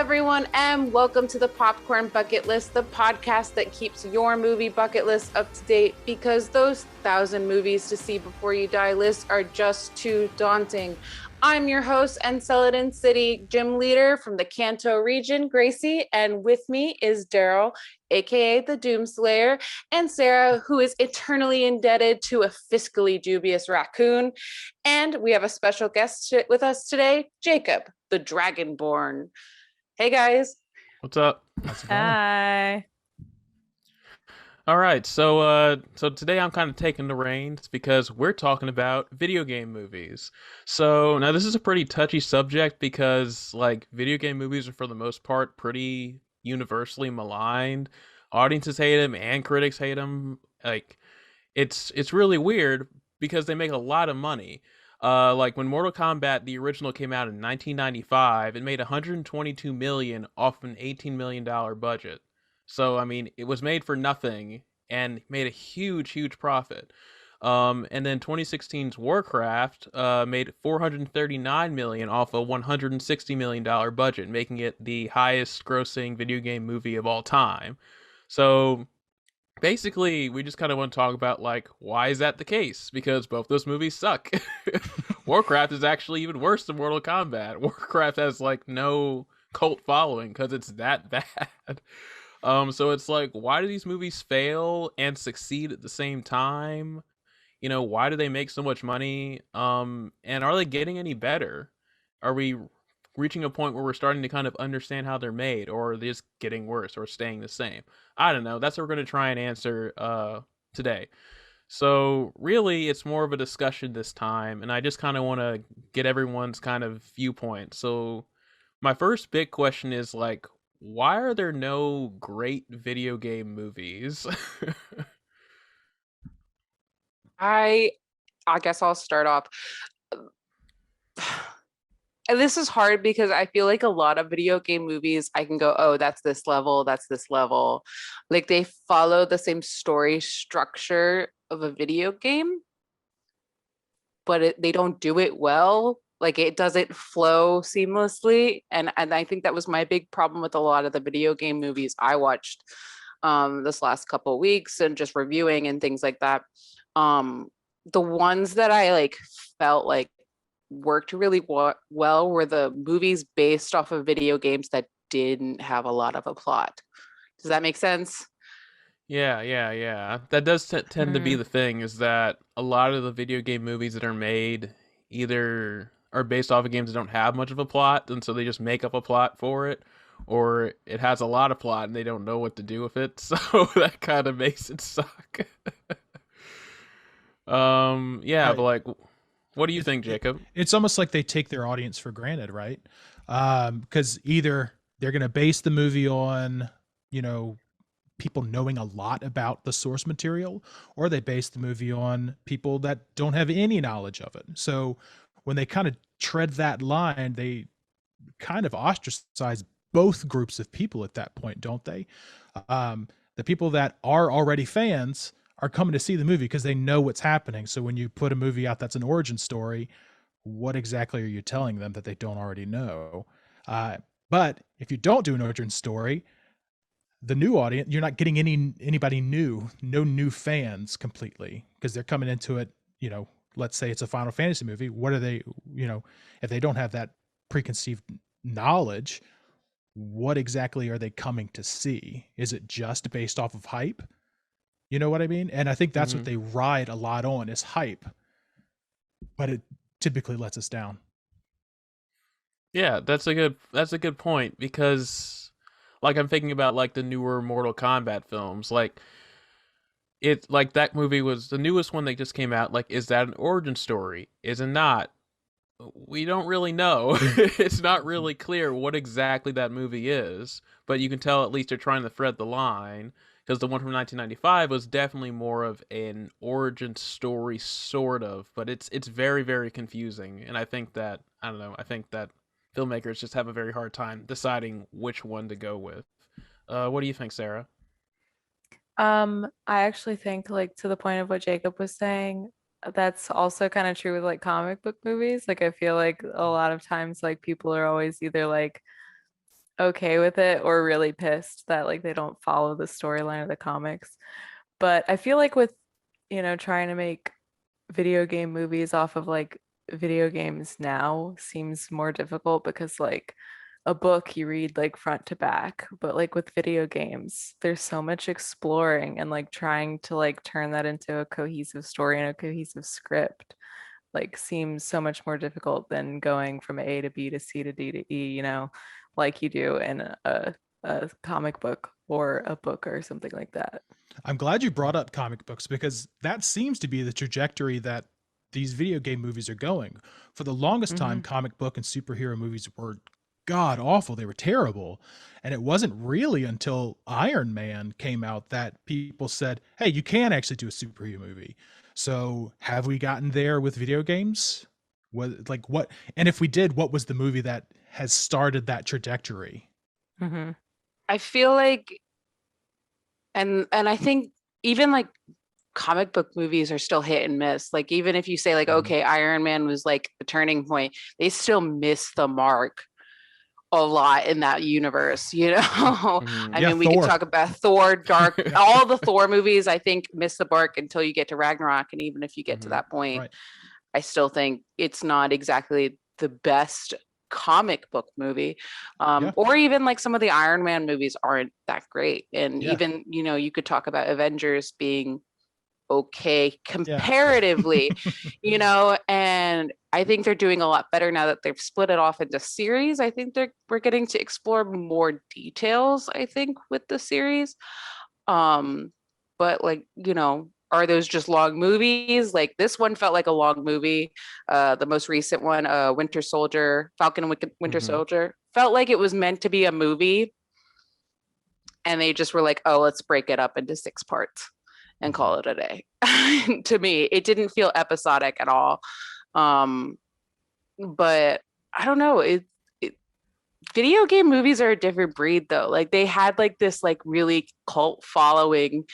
everyone, and welcome to the Popcorn Bucket List, the podcast that keeps your movie bucket list up to date because those 1,000 movies to see before you die lists are just too daunting. I'm your host and Celadon City gym leader from the Kanto region, Gracie, and with me is Darrell, aka the Doomslayer, and Sarah, who is eternally indebted to a fiscally dubious raccoon. And we have a special guest with us today, Jacob, the Dragonborn. Hey guys. What's up? How's it going? Hi. All right, so today I'm kind of taking the reins because we're talking about video game movies. So now this is a pretty touchy subject because like video game movies are for the most part pretty universally maligned. Audiences hate them and critics hate them. Like it's really weird because they make a lot of money. Like when Mortal Kombat the original came out in 1995, it made 122 million off an $18 million budget. So, I mean, it was made for nothing and made a huge profit. And then 2016's Warcraft made 439 million off a $160 million budget, making it the highest grossing video game movie of all time. So, basically, we just kind of want to talk about, like, why is that the case? Because both those movies suck. Warcraft is actually even worse than Mortal Kombat. Warcraft has, like, no cult following because it's that bad. So it's like, why do these movies fail and succeed at the same time? You know, why do they make so much money? And are they getting any better? Are we reaching a point where we're starting to kind of understand how they're made, or are they just getting worse or staying the same? I don't know. That's what we're going to try and answer today. So really, it's more of a discussion this time, and I just kind of want to get everyone's kind of viewpoint. So my first big question is like, why are there no great video game movies? I guess I'll start off. And this is hard because I feel like a lot of video game movies, I can go, oh, that's this level, that's this level. Like they follow the same story structure of a video game, but they don't do it well. Like it doesn't flow seamlessly. And I think that was my big problem with a lot of the video game movies I watched this last couple of weeks and just reviewing and things like that. The ones that I like felt like worked really well were the movies based off of video games that didn't have a lot of a plot. Does that make sense? Yeah. That does tend to be the thing, is that a lot of the video game movies that are made either are based off of games that don't have much of a plot, and so they just make up a plot for it, or it has a lot of plot and they don't know what to do with it, so that kind of makes it suck. Right. But like, what do you think, Jacob? It's almost like they take their audience for granted, right? Because either they're going to base the movie on, people knowing a lot about the source material, or they base the movie on people that don't have any knowledge of it. So when they kind of tread that line, they kind of ostracize both groups of people at that point, don't they? The people that are already fans are coming to see the movie because they know what's happening. So when you put a movie out that's an origin story, what exactly are you telling them that they don't already know? But if you don't do an origin story, the new audience, you're not getting anybody new, no new fans completely, because they're coming into it, let's say it's a Final Fantasy movie. What are they, if they don't have that preconceived knowledge, what exactly are they coming to see? Is it just based off of hype? You know what I mean? And I think that's what they ride a lot on, is hype, but it typically lets us down. Yeah, that's a good point, because like I'm thinking about like the newer Mortal Kombat films, like it's like that movie was the newest one that just came out. Like, is that an origin story? Is it not? We don't really know. It's not really clear what exactly that movie is, but you can tell at least they're trying to thread the line, because the one from 1995 was definitely more of an origin story, sort of, but it's very confusing, and I think that filmmakers just have a very hard time deciding which one to go with. What do you think, Sarah? I actually think, like, to the point of what Jacob was saying, that's also kind of true with like comic book movies. Like I feel like a lot of times like people are always either like okay with it or really pissed that like they don't follow the storyline of the comics. But I feel like with, trying to make video game movies off of like video games now seems more difficult because like a book you read like front to back, but like with video games, there's so much exploring and like trying to like turn that into a cohesive story and a cohesive script like seems so much more difficult than going from A to B to C to D to E, like you do in a comic book or a book or something like that. I'm glad you brought up comic books because that seems to be the trajectory that these video game movies are going. For the longest time, comic book and superhero movies were god awful. They were terrible. And it wasn't really until Iron Man came out that people said, hey, you can actually do a superhero movie. So have we gotten there with video games? What? And if we did, what was the movie that has started that trajectory? Mm-hmm. I feel like, and I think even like comic book movies are still hit and miss. Like even if you say like, okay, Iron Man was like the turning point, they still miss the mark a lot in that universe, I mean, we Thor. could talk about Thor, Dark, all the Thor movies, I think miss the mark until you get to Ragnarok. And even if you get to that point, Right. I still think it's not exactly the best comic book movie. Or even like some of the Iron Man movies aren't that great. And even, you could talk about Avengers being okay comparatively, and I think they're doing a lot better now that they've split it off into series. I think we're getting to explore more details, I think, with the series. But like, are those just long movies? Like this one felt like a long movie. The most recent one, Winter Soldier, Falcon and Winter Soldier, felt like it was meant to be a movie. And they just were like, oh, let's break it up into 6 parts and call it a day. To me, it didn't feel episodic at all. But I don't know. Video game movies are a different breed though. Like they had like this like really cult following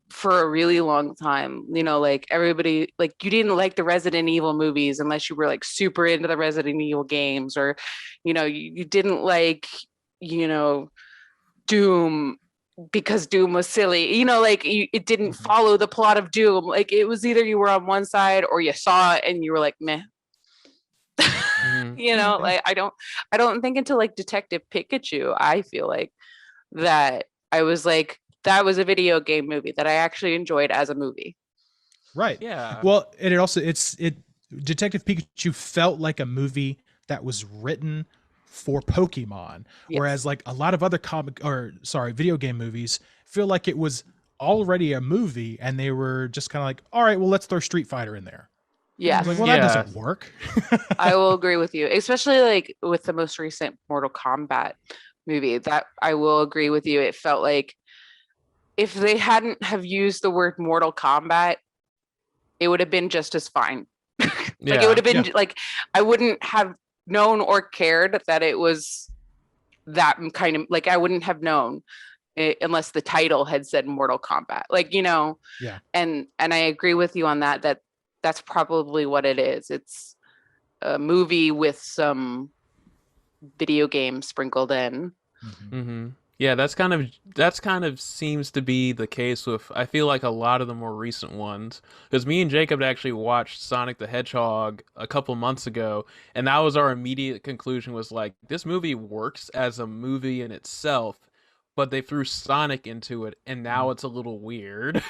for a really long time. Like everybody, like you didn't like the Resident Evil movies unless you were like super into the Resident Evil games, or you didn't like Doom because Doom was silly, like it didn't follow the plot of Doom. Like it was either you were on one side or you saw it and you were like, meh. Like I don't think until like Detective Pikachu, I feel like that I was like, that was a video game movie that I actually enjoyed as a movie. Right. Yeah. Well, and Detective Pikachu felt like a movie that was written for Pokemon, whereas like a lot of other video game movies feel like it was already a movie and they were just kind of like, all right, well, let's throw Street Fighter in there. Yeah. Like, well, that doesn't work. I will agree with you, especially like with the most recent Mortal Kombat movie. That I will agree with you. It felt like if they hadn't have used the word Mortal Kombat, it would have been just as fine. Like it would have been like, I wouldn't have known or cared that it was that kind of, like I wouldn't have known it unless the title had said Mortal Kombat, like and I agree with you on that's probably what it is. It's a movie with some video game sprinkled in. Yeah, that's kind of seems to be the case with, I feel like, a lot of the more recent ones. Because me and Jacob actually watched Sonic the Hedgehog a couple months ago, and that was our immediate conclusion, was like, this movie works as a movie in itself, but they threw Sonic into it, and now it's a little weird.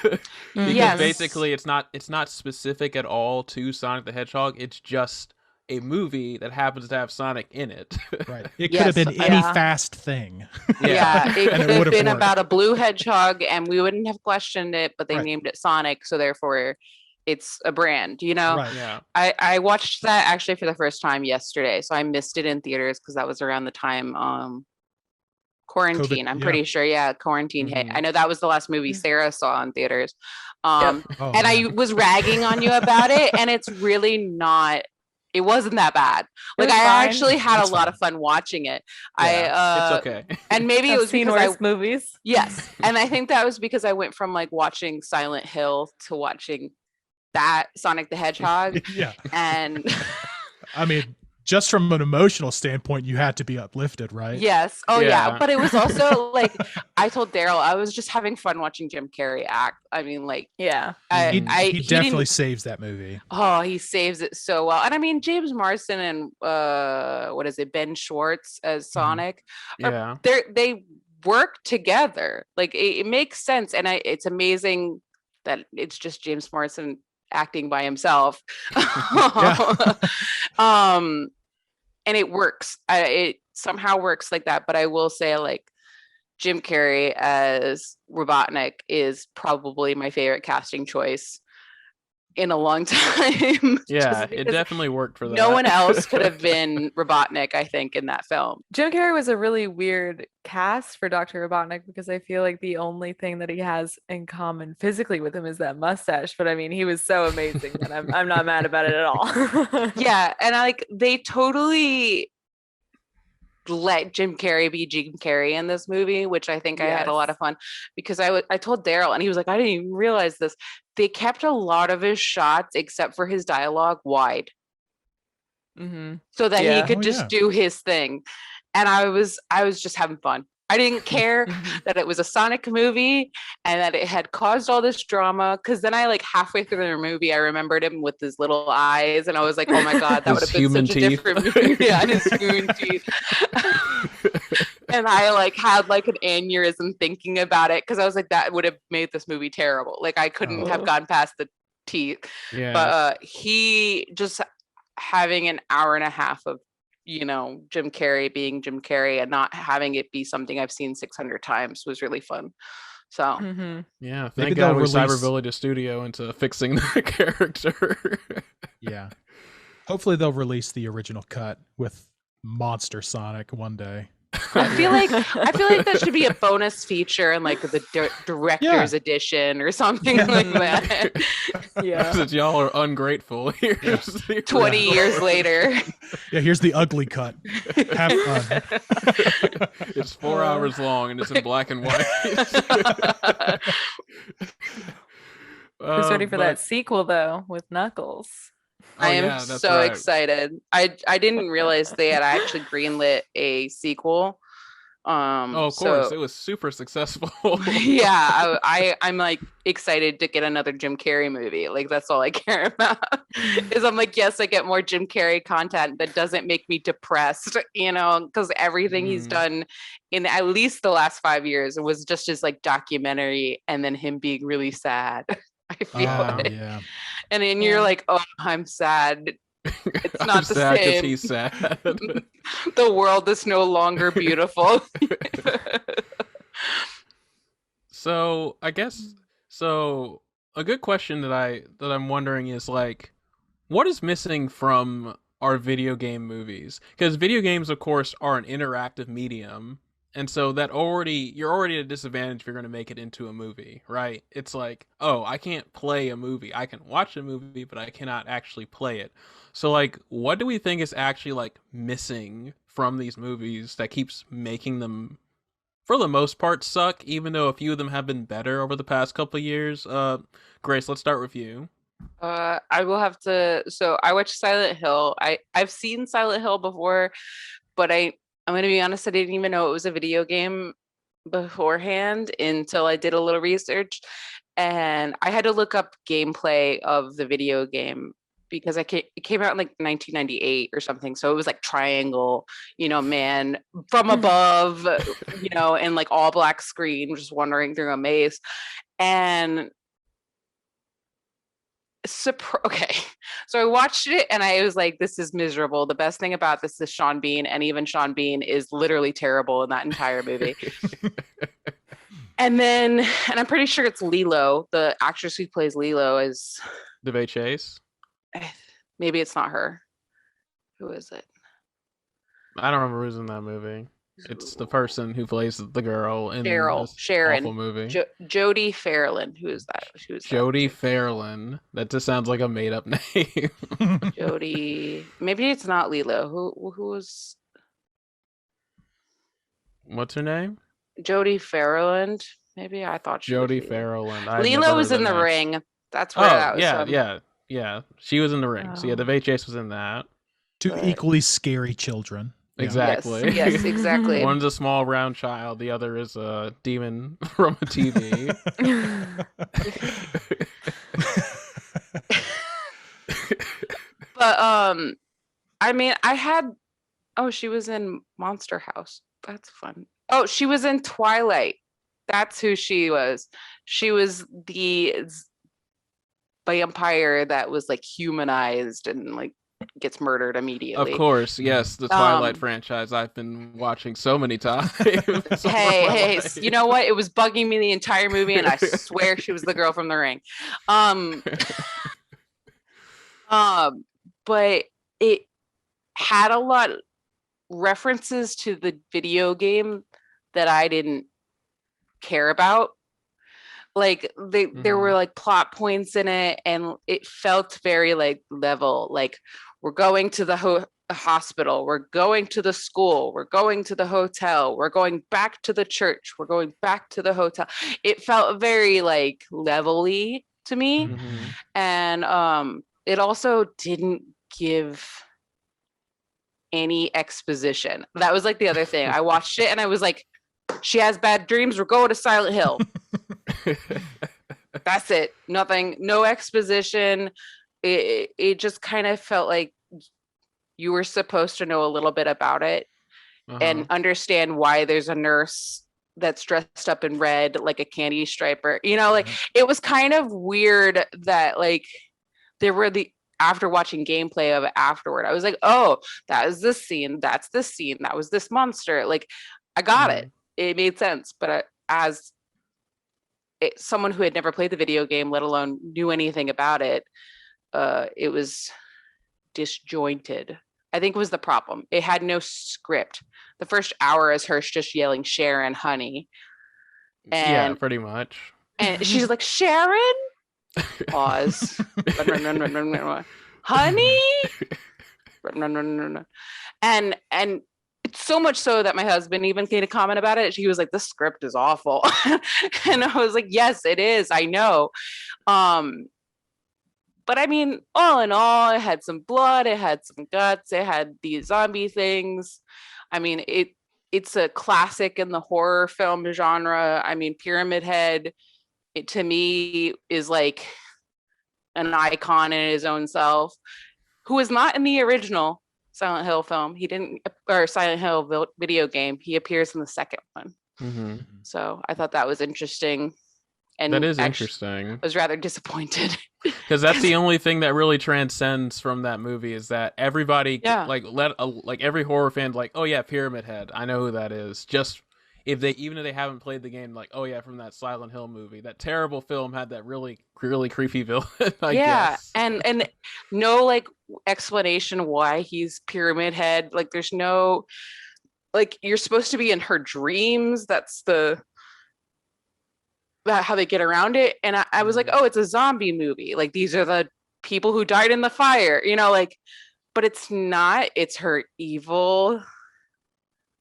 Because basically it's not specific at all to Sonic the Hedgehog, it's just a movie that happens to have Sonic in it. Right. It could have been any fast thing. Yeah, it could have been about a blue hedgehog and we wouldn't have questioned it, but they named it Sonic, so therefore it's a brand, Right. Yeah. I watched that actually for the first time yesterday, so I missed it in theaters because that was around the time quarantine. I'm pretty sure, quarantine hit. I know that was the last movie Sarah saw in theaters. And I was ragging on you about it, and it's really not. It wasn't that bad. Like I actually had a lot of fun watching it. It's okay. And maybe it was seen because worse movies. Yes, and I think that was because I went from like watching Silent Hill to watching that Sonic the Hedgehog. Yeah. And I mean, just from an emotional standpoint, you had to be uplifted, right? Yes. Oh yeah. Yeah. But it was also like I told Darrell I was just having fun watching Jim Carrey act. I mean, like Yeah. He, he he definitely didn't. saves that movie. Oh, he saves it so well. And I mean, James Marsden and what is it, Ben Schwartz as Sonic, Yeah. they work together. Like it makes sense, and it's amazing that it's just James Marsden acting by himself. um, and it works. It somehow works like that. But I will say, like Jim Carrey as Robotnik is probably my favorite casting choice in a long time. Yeah, it definitely worked for that. No one else could have been Robotnik, I think, in that film. Jim Carrey was a really weird cast for Dr. Robotnik because I feel like the only thing that he has in common physically with him is that mustache. But I mean, he was so amazing that I'm not mad about it at all. Yeah, and they totally let Jim Carrey be Jim Carrey in this movie, which I think I had a lot of fun because I told Darrell and he was like, I didn't even realize this. They kept a lot of his shots except for his dialogue wide. So that he could just do his thing. And I was just having fun. I didn't care that it was a Sonic movie and that it had caused all this drama. Cause then I halfway through the movie, I remembered him with his little eyes. And I was like, oh my God, that would have been such a different movie. Yeah, his human teeth. And I had an aneurysm thinking about it. Cause I was like, that would have made this movie terrible. I couldn't have gone past the teeth. Yeah. But he just having an hour and a half of Jim Carrey being Jim Carrey and not having it be something I've seen 600 times was really fun. So yeah, thank God we cyberbullied a studio into fixing the character. Yeah, hopefully they'll release the original cut with Monster Sonic one day. I feel like that should be a bonus feature in the director's edition or something like that. Yeah, since y'all are ungrateful. 20 years later. Yeah, here's the ugly cut. Have fun. It's 4 hours long and it's in black and white. Who's ready for that sequel though with Knuckles? I am so excited. I didn't realize they had actually greenlit a sequel. Of course, it was super successful. Yeah, I'm excited to get another Jim Carrey movie. That's all I care about. Is I'm yes, I get more Jim Carrey content that doesn't make me depressed, because everything he's done in at least the last 5 years was just his documentary and then him being really sad. I feel yeah. And then you're oh, I'm sad. It's not the sad same. He's sad. The world is no longer beautiful. So I guess a good question that I'm wondering is what is missing from our video game movies? Because video games, of course, are an interactive medium. And so you're already at a disadvantage if you're going to make it into a movie, right? It's oh, I can't play a movie. I can watch a movie, but I cannot actually play it. So what do we think is actually missing from these movies that keeps making them, for the most part, suck, even though a few of them have been better over the past couple of years? Grace, let's start with you. I will have to. So I watched Silent Hill. I've seen Silent Hill before, but I'm going to be honest, I didn't even know it was a video game beforehand until I did a little research. And I had to look up gameplay of the video game because it came out in 1998 or something. So it was triangle, man from above, and all black screen, just wandering through a maze. And okay, so I watched it and I was this is miserable. The best thing about this is Sean Bean, and even Sean Bean is literally terrible in that entire movie. And I'm pretty sure it's Lilo, the actress who plays Lilo is DeVay Chase. Maybe it's not her. Who is it? I don't remember who's in that movie. It's the person who plays the girl in Sharon. awful movie. Jodie Fairlin. Who is that? Jodie Fairlin. That just sounds like a made up name. Jodie. Maybe it's not Lilo. Who was? What's her name? Jodie Fairland. Maybe I thought she Jodie Fairland. Lilo was in The Ring. That's where that was. Yeah. She was in The Ring. So yeah, DeVay Chase was in that. Two But- equally scary children. Yeah. Exactly. Yes, exactly. One's a small round child. The other is a demon from a TV. But I mean, she was in Monster House. That's fun. Oh, she was in Twilight. That's who she was. She was the vampire that was like humanized and like gets murdered immediately. Of course, yes, the Twilight Um, franchise I've been watching so many times. Hey, you know what? It was bugging me the entire movie, and I swear she was the girl from The Ring. But it had a lot of references to the video game that I didn't care about. Like there were like plot points in it, and it felt very like level. Like we're going to the hospital, we're going to the school, we're going to the hotel, we're going back to the church, we're going back to the hotel. It felt very like levelly to me. And it also didn't give any exposition. That was like the other thing. I watched it and I was like, she has bad dreams, we're going to Silent Hill. That's it. Nothing, no exposition. It just kind of felt like you were supposed to know a little bit about it and understand why there's a nurse that's dressed up in red like a candy striper. You know, like it was kind of weird that like there were after watching gameplay of it afterward, I was like, oh, that is this scene, that's this scene, that was this monster. Like I got it. It made sense. But as someone who had never played the video game, let alone knew anything about it, it was disjointed. I think was the problem. It had no script. The first hour is her just yelling Sharon, honey. And, yeah, pretty much. And she's like, Sharon? Pause. Honey? And it's so much so that my husband even made a comment about it. He was like, the script is awful. And I was like, yes, it is. I know. But I mean, all in all, it had some blood, it had some guts, it had these zombie things. I mean, it's a classic in the horror film genre. I mean, Pyramid Head, to me, is like an icon in his own self, who is not in the original Silent Hill film. Or Silent Hill video game. He appears in the second one. So I thought that was interesting. And that is interesting. I was rather disappointed. Because that's the only thing that really transcends from that movie is that everybody, like every horror fan, like, oh yeah, Pyramid Head, I know who that is. Just even if they haven't played the game, like, oh yeah, from that Silent Hill movie, that terrible film had that really, really creepy villain. I guess. and no like explanation why he's Pyramid Head. Like, there's no, like, you're supposed to be in her dreams. That's how they get around it. And I was like, oh, it's a zombie movie. Like, these are the people who died in the fire, you know, like, but it's not. It's her evil.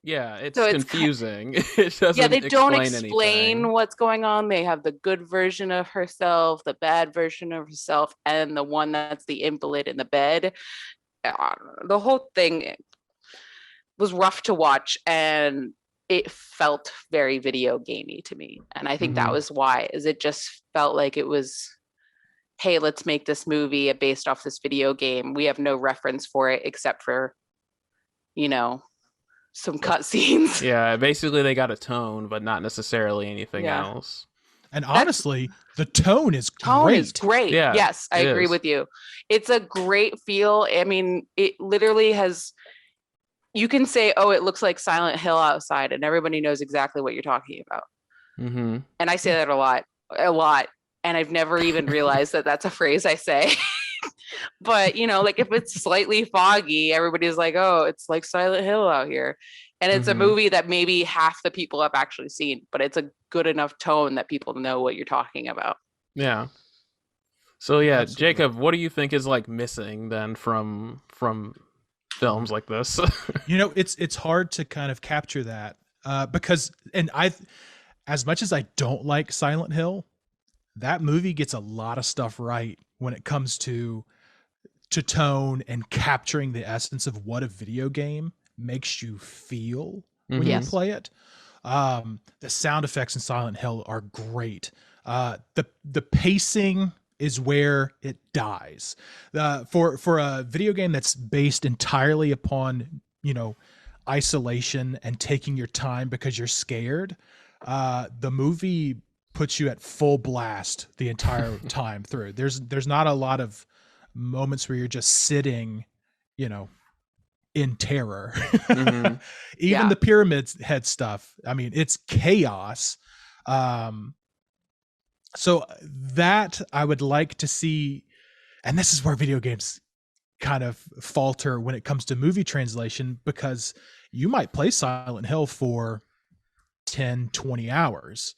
Yeah, it's confusing. It doesn't they don't explain anything. What's going on. They have the good version of herself, the bad version of herself, and the one that's the invalid in the bed. The whole thing was rough to watch, and it felt very video gamey to me. And I think that was why, is it just felt like it was, hey, let's make this movie based off this video game. We have no reference for it except for, you know, some cutscenes. Yeah, basically they got a tone, but not necessarily anything else. And honestly, the tone is great. Tone is great. Yeah, yes, I agree with you. It's a great feel. I mean, it literally has, you can say, oh, it looks like Silent Hill outside, and everybody knows exactly what you're talking about. And I say that a lot. And I've never even realized that that's a phrase I say. But, you know, like if it's slightly foggy, everybody's like, oh, it's like Silent Hill out here. And it's a movie that maybe half the people have actually seen, but it's a good enough tone that people know what you're talking about. Yeah. So yeah, Absolutely. Jacob, what do you think is like missing then from films like this? You know, it's hard to kind of capture that because, and as much as I don't like Silent Hill, that movie gets a lot of stuff right when it comes to to tone and capturing the essence of what a video game makes you feel when you Yes. play it. The sound effects in Silent Hill are great. The pacing is where it dies. For a video game that's based entirely upon, isolation and taking your time because you're scared, the movie puts you at full blast the entire time through. There's not a lot of moments where you're just sitting, in terror. Mhm. Even Yeah. the pyramid head stuff, I mean, it's chaos. So that I would like to see, and this is where video games kind of falter when it comes to movie translation, because you might play Silent Hill for 10, 20 hours.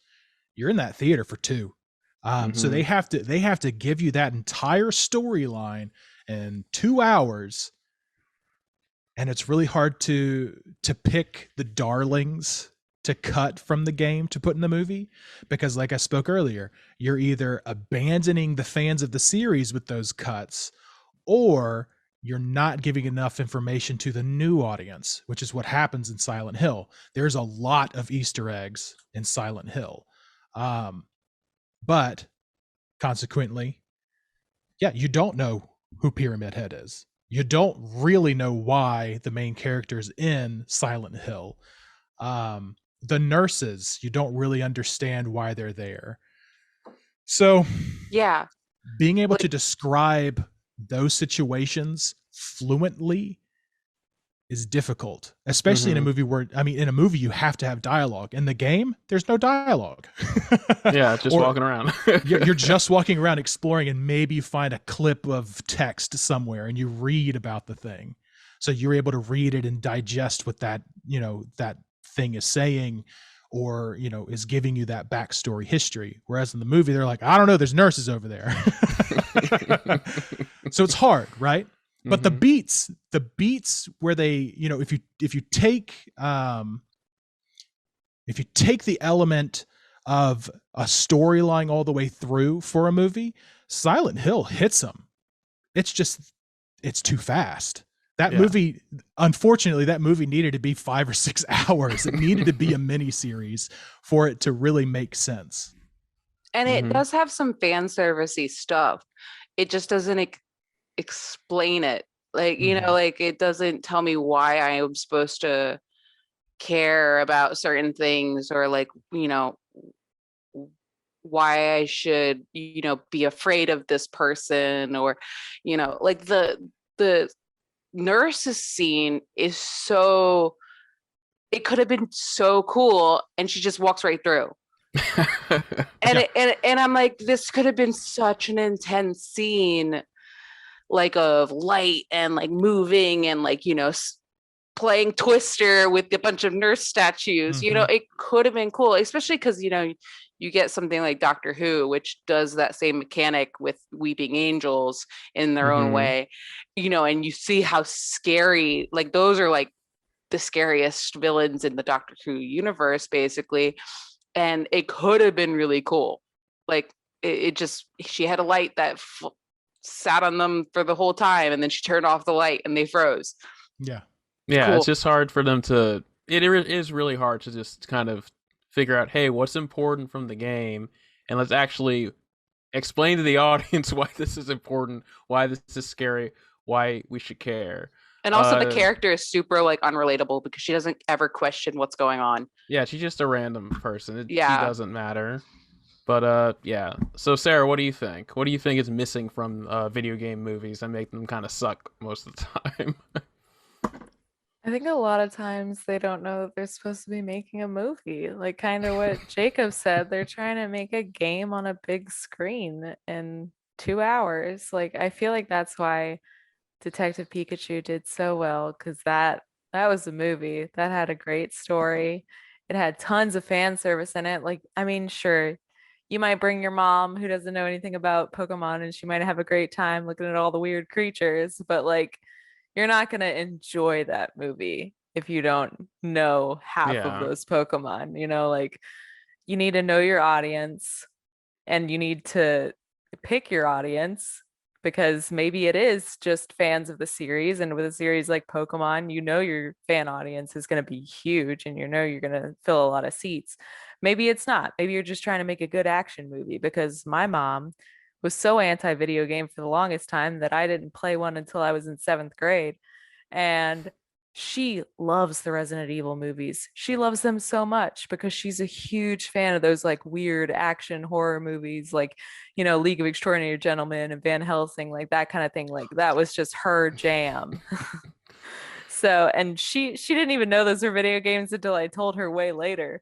You're in that theater for 2. So they have to give you that entire storyline in 2 hours, and it's really hard to pick the darlings to cut from the game to put in the movie, because like I spoke earlier, you're either abandoning the fans of the series with those cuts, or you're not giving enough information to the new audience, which is what happens in Silent Hill. There's a lot of Easter eggs in Silent Hill. But consequently, yeah, you don't know who Pyramid Head is. You don't really know why the main character's in Silent Hill. The nurses, you don't really understand why they're there. So Yeah. being able Like- to describe those situations fluently is difficult, especially in a movie where, in a movie you have to have dialogue. In the game, there's no dialogue. Yeah, just Or walking around. you're just walking around exploring, and maybe you find a clip of text somewhere and you read about the thing. So you're able to read it and digest what that, that thing is saying, or, is giving you that backstory history. Whereas in the movie, they're like, I don't know, there's nurses over there. So it's hard, right? But the beats where they, if you take the element of a storyline all the way through for a movie, Silent Hill hits them. It's too fast. That movie, unfortunately, needed to be 5 or 6 hours. It needed to be a mini series for it to really make sense. And it does have some fan servicey stuff. It just doesn't explain it. Like, like it doesn't tell me why I am supposed to care about certain things, or like, why I should, be afraid of this person, or, like the nurses scene is so, it could have been so cool, and she just walks right through. And and I'm like, this could have been such an intense scene, like of light and like moving and like, playing Twister with a bunch of nurse statues. It could have been cool, especially because, you get something like Doctor Who, which does that same mechanic with weeping angels in their own way, and you see how scary, like those are like the scariest villains in the Doctor Who universe, basically. And it could have been really cool. Like it just, she had a light that sat on them for the whole time, and then she turned off the light and they froze. Yeah. Cool. It's just hard for them to, it is really hard to just kind of figure out, hey, what's important from the game, and let's actually explain to the audience why this is important, why this is scary, why we should care. And also the character is super like unrelatable, because she doesn't ever question what's going on. Yeah, she's just a random person. She doesn't matter. But so Sarah, what do you think? What do you think is missing from video game movies that make them kind of suck most of the time? I think a lot of times they don't know that they're supposed to be making a movie. Like kind of what Jacob said, they're trying to make a game on a big screen in 2 hours. Like I feel like that's why Detective Pikachu did so well, because that was a movie that had a great story. It had tons of fan service in it. Like, I mean, sure, you might bring your mom who doesn't know anything about Pokemon, and she might have a great time looking at all the weird creatures, but like you're not going to enjoy that movie if you don't know half of those Pokemon. Like you need to know your audience, and you need to pick your audience because maybe it is just fans of the series. And with a series like Pokemon, you know your fan audience is going to be huge and you know you're going to fill a lot of seats. Maybe it's not. Maybe you're just trying to make a good action movie, because my mom was so anti video game for the longest time that I didn't play one until I was in seventh grade. And she loves the Resident Evil movies. She loves them so much because she's a huge fan of those like weird action horror movies, like, you know, League of Extraordinary Gentlemen and Van Helsing, like that kind of thing. Like that was just her jam. So, and she didn't even know those were video games until I told her way later.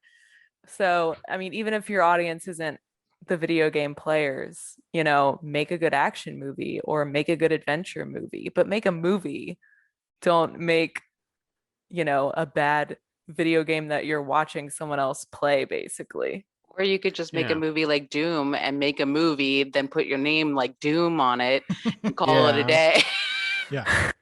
So, I mean, even if your audience isn't the video game players, you know, make a good action movie or make a good adventure movie, but make a movie. Don't make, you know, a bad video game that you're watching someone else play, basically. Or you could just make a Yeah. movie like Doom and make a movie, then put your name like Doom on it and call it a Yeah. day. Yeah.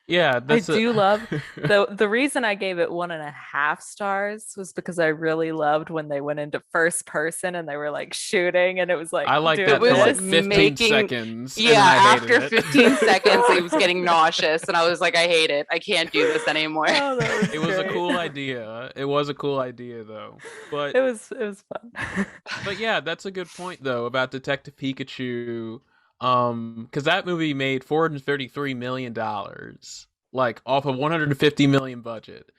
Yeah, I that's do love the reason I gave it 1.5 stars was because I really loved when they went into first person and they were like shooting and it was like I like doing that for like was this. 15 making- seconds. Yeah, and I hated after it. 15 seconds, it was getting nauseous, and I was like, I hate it. I can't do this anymore. Oh, that was It was a great. cool idea. It was a cool idea though. But It was fun. but yeah, that's a good point though about Detective Pikachu. Because that movie made $433 million, like off a 150 million budget.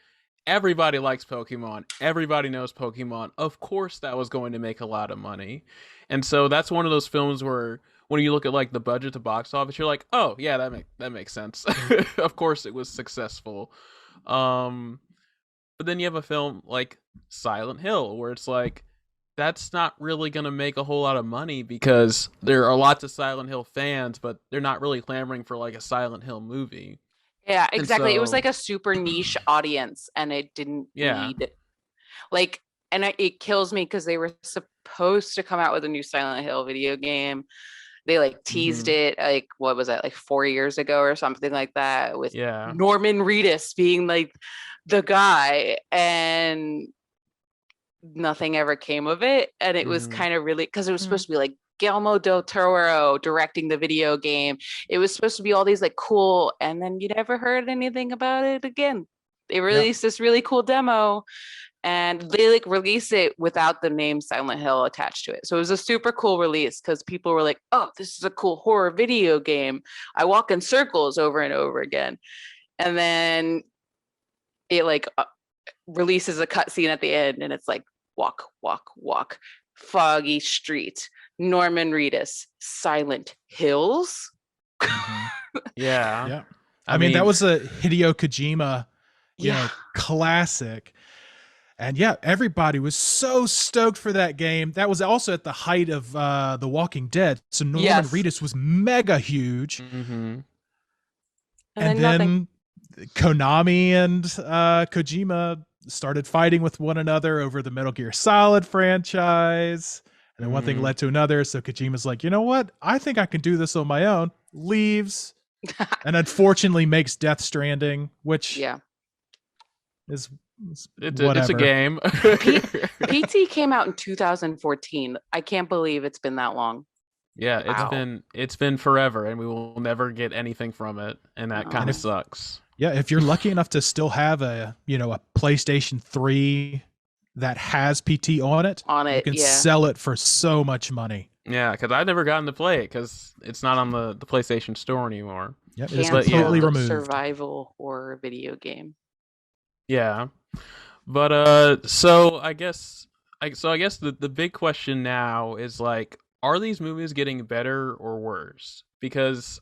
Everybody likes Pokemon. Everybody knows Pokemon. Of course, that was going to make a lot of money, and so that's one of those films where when you look at like the budget to box office, you're like, oh yeah, that makes sense. Of course, it was successful. But then you have a film like Silent Hill, where it's like that's not really going to make a whole lot of money because there are lots of Silent Hill fans, but they're not really clamoring for like a Silent Hill movie. Yeah, And exactly. It was so- like a super niche audience, and it didn't Yeah. need like, and it kills me because they were supposed to come out with a new Silent Hill video game. They like teased Mhm. it, like what was that, like 4 years ago or something like that, with Yeah. Norman Reedus being like the guy, and nothing ever came of it. And it was Mhm. kind of really, because it was Mhm. supposed to be like Guillermo del Toro directing the video game. It was supposed to be all these like cool, and then you never heard anything about it again. They released this really cool demo and they like release it without the name Silent Hill attached to it. So it was a super cool release because people were like, oh, this is a cool horror video game. I walk in circles over and over again. And then it like releases a cutscene at the end and it's like walk, walk, walk, foggy street, Norman Reedus, Silent Hills. Yeah. Yeah. I mean, that was a Hideo Kojima, you know, Yeah. classic. And yeah, everybody was so stoked for that game. That was also at the height of The Walking Dead. So Norman Yes. Reedus was mega huge. Mm-hmm. And then then Konami and Kojima started fighting with one another over the Metal Gear Solid franchise. And then one thing Mhm. led to another. So Kojima's like, you know what? I think I can do this on my own. Leaves. And unfortunately makes Death Stranding, which Yeah. is It's whatever. a game. PT came out in 2014. I can't believe it's been that long. Yeah, Wow. it's been forever, and we will never get anything from it, and that No. kind And of if- sucks. Yeah, if you're lucky enough to still have a PlayStation 3 that has PT on it, On you it, can yeah. sell it for so much money. Yeah, because I've never gotten to play it because it's not on the PlayStation Store anymore. Yep, it's Canceled completely removed. survival horror video game. Yeah, but so I guess the big question now is like, are these movies getting better or worse? Because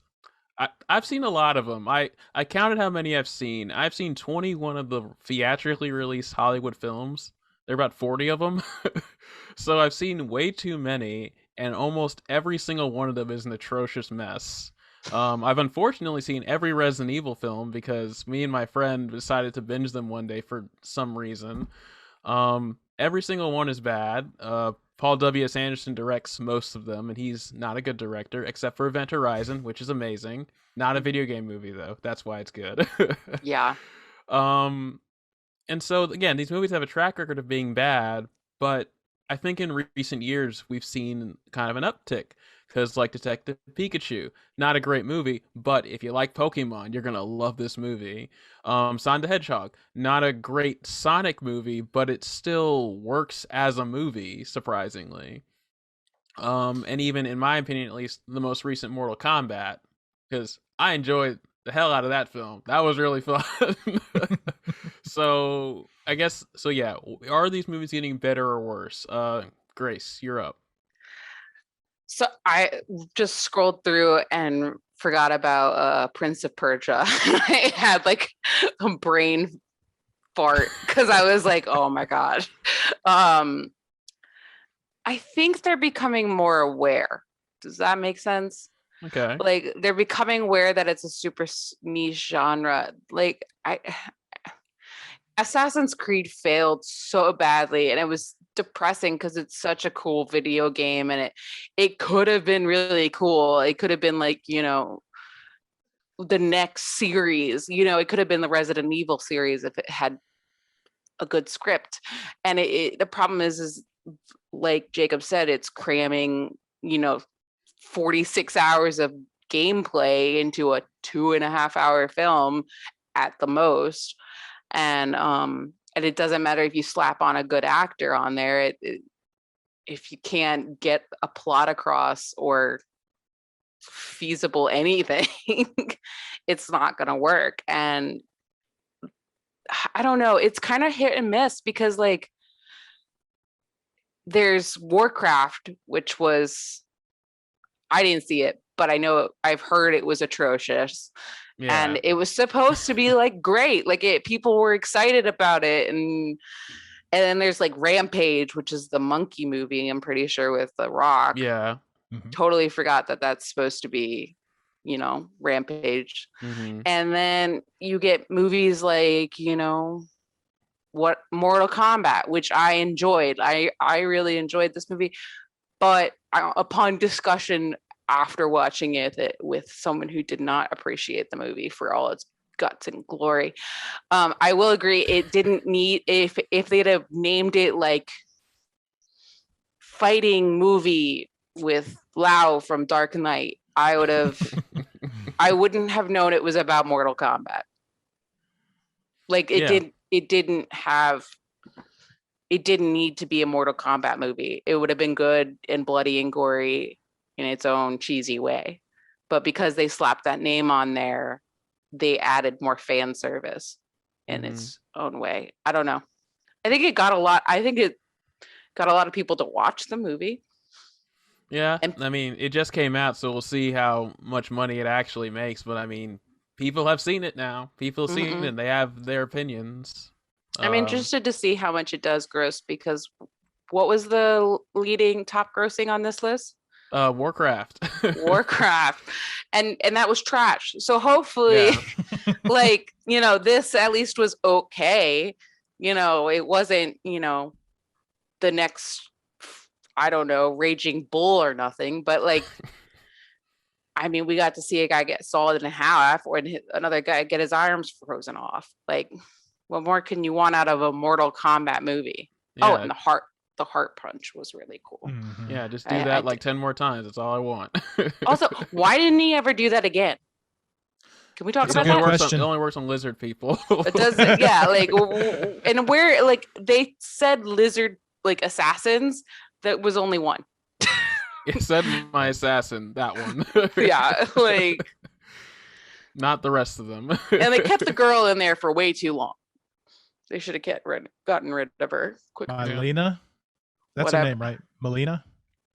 I've seen a lot of them. I counted how many I've seen. I've seen 21 of the theatrically released Hollywood films. There are about 40 of them. So I've seen way too many, and almost every single one of them is an atrocious mess. I've unfortunately seen every Resident Evil film because me and my friend decided to binge them one day for some reason. Every single one is bad. Paul W.S. Anderson directs most of them, and he's not a good director, except for Event Horizon, which is amazing. Not a video game movie, though. That's why it's good. Yeah. And so, again, these movies have a track record of being bad, but I think in recent years, we've seen kind of an uptick. because like Detective Pikachu, not a great movie, but if you like Pokemon, you're gonna love this movie. Sonic the Hedgehog, not a great Sonic movie, but it still works as a movie, surprisingly. And even in my opinion, at least the most recent Mortal Kombat, because I enjoyed the hell out of that film. That was really fun. So I guess so. Yeah, are these movies getting better or worse? Grace, you're up. So I just scrolled through and forgot about Prince of Persia. I had like a brain fart because I was like, oh my god. Um, I think they're becoming more aware. Does that make sense? Okay. Like they're becoming aware that it's a super niche genre. Like Assassin's Creed failed so badly, and it was depressing because it's such a cool video game, and it could have been really cool. It could have been like, the next series. It could have been the Resident Evil series if it had a good script. And the problem is like Jacob said, it's cramming 46 hours of gameplay into a 2.5 hour film at the most. And it doesn't matter if you slap on a good actor on there. If you can't get a plot across or feasible anything, it's not going to work. And I don't know, it's kind of hit and miss because like there's Warcraft, which was, I didn't see it, but I've heard it was atrocious. Yeah. And it was supposed to be like great, like people were excited about it. And then there's like Rampage, which is the monkey movie, I'm pretty sure, with The Rock. Yeah. Totally forgot that that's supposed to be, Rampage. And then you get movies like, what Mortal Kombat, which I enjoyed. I really enjoyed this movie, but upon discussion after watching it with someone who did not appreciate the movie for all its guts and glory, I will agree it didn't need, if they'd have named it like fighting movie with Lau from Dark Knight, I wouldn't have known it was about Mortal Kombat. Like it didn't need to be a Mortal Kombat movie. It would have been good and bloody and gory in its own cheesy way. But because they slapped that name on there, they added more fan service in its own way. I don't know. I think it got a lot of people to watch the movie. Yeah. I mean, it just came out, so we'll see how much money it actually makes. But I mean, people have seen it now. People have seen it and they have their opinions. I'm interested to see how much it does gross, because what was the leading top grossing on this list? Warcraft. And that was trash. So hopefully like, this at least was okay. It wasn't, the next, I don't know, Raging Bull or nothing, but like I mean, we got to see a guy get sawed in half, or another guy get his arms frozen off. Like, what more can you want out of a Mortal Kombat movie? Yeah. Oh, and the heart punch was really cool. Yeah, just do that like 10 more times. That's all I want. Also, why didn't he ever do that again? Can we talk about that? It only works on lizard people. It does, yeah. Like, and where, like, they said lizard, like, assassins, that was only one. It said my assassin, that one. Yeah, like, not the rest of them. And they kept the girl in there for way too long. They should have gotten rid of her quicker. Melina? That's her name, right? Melina?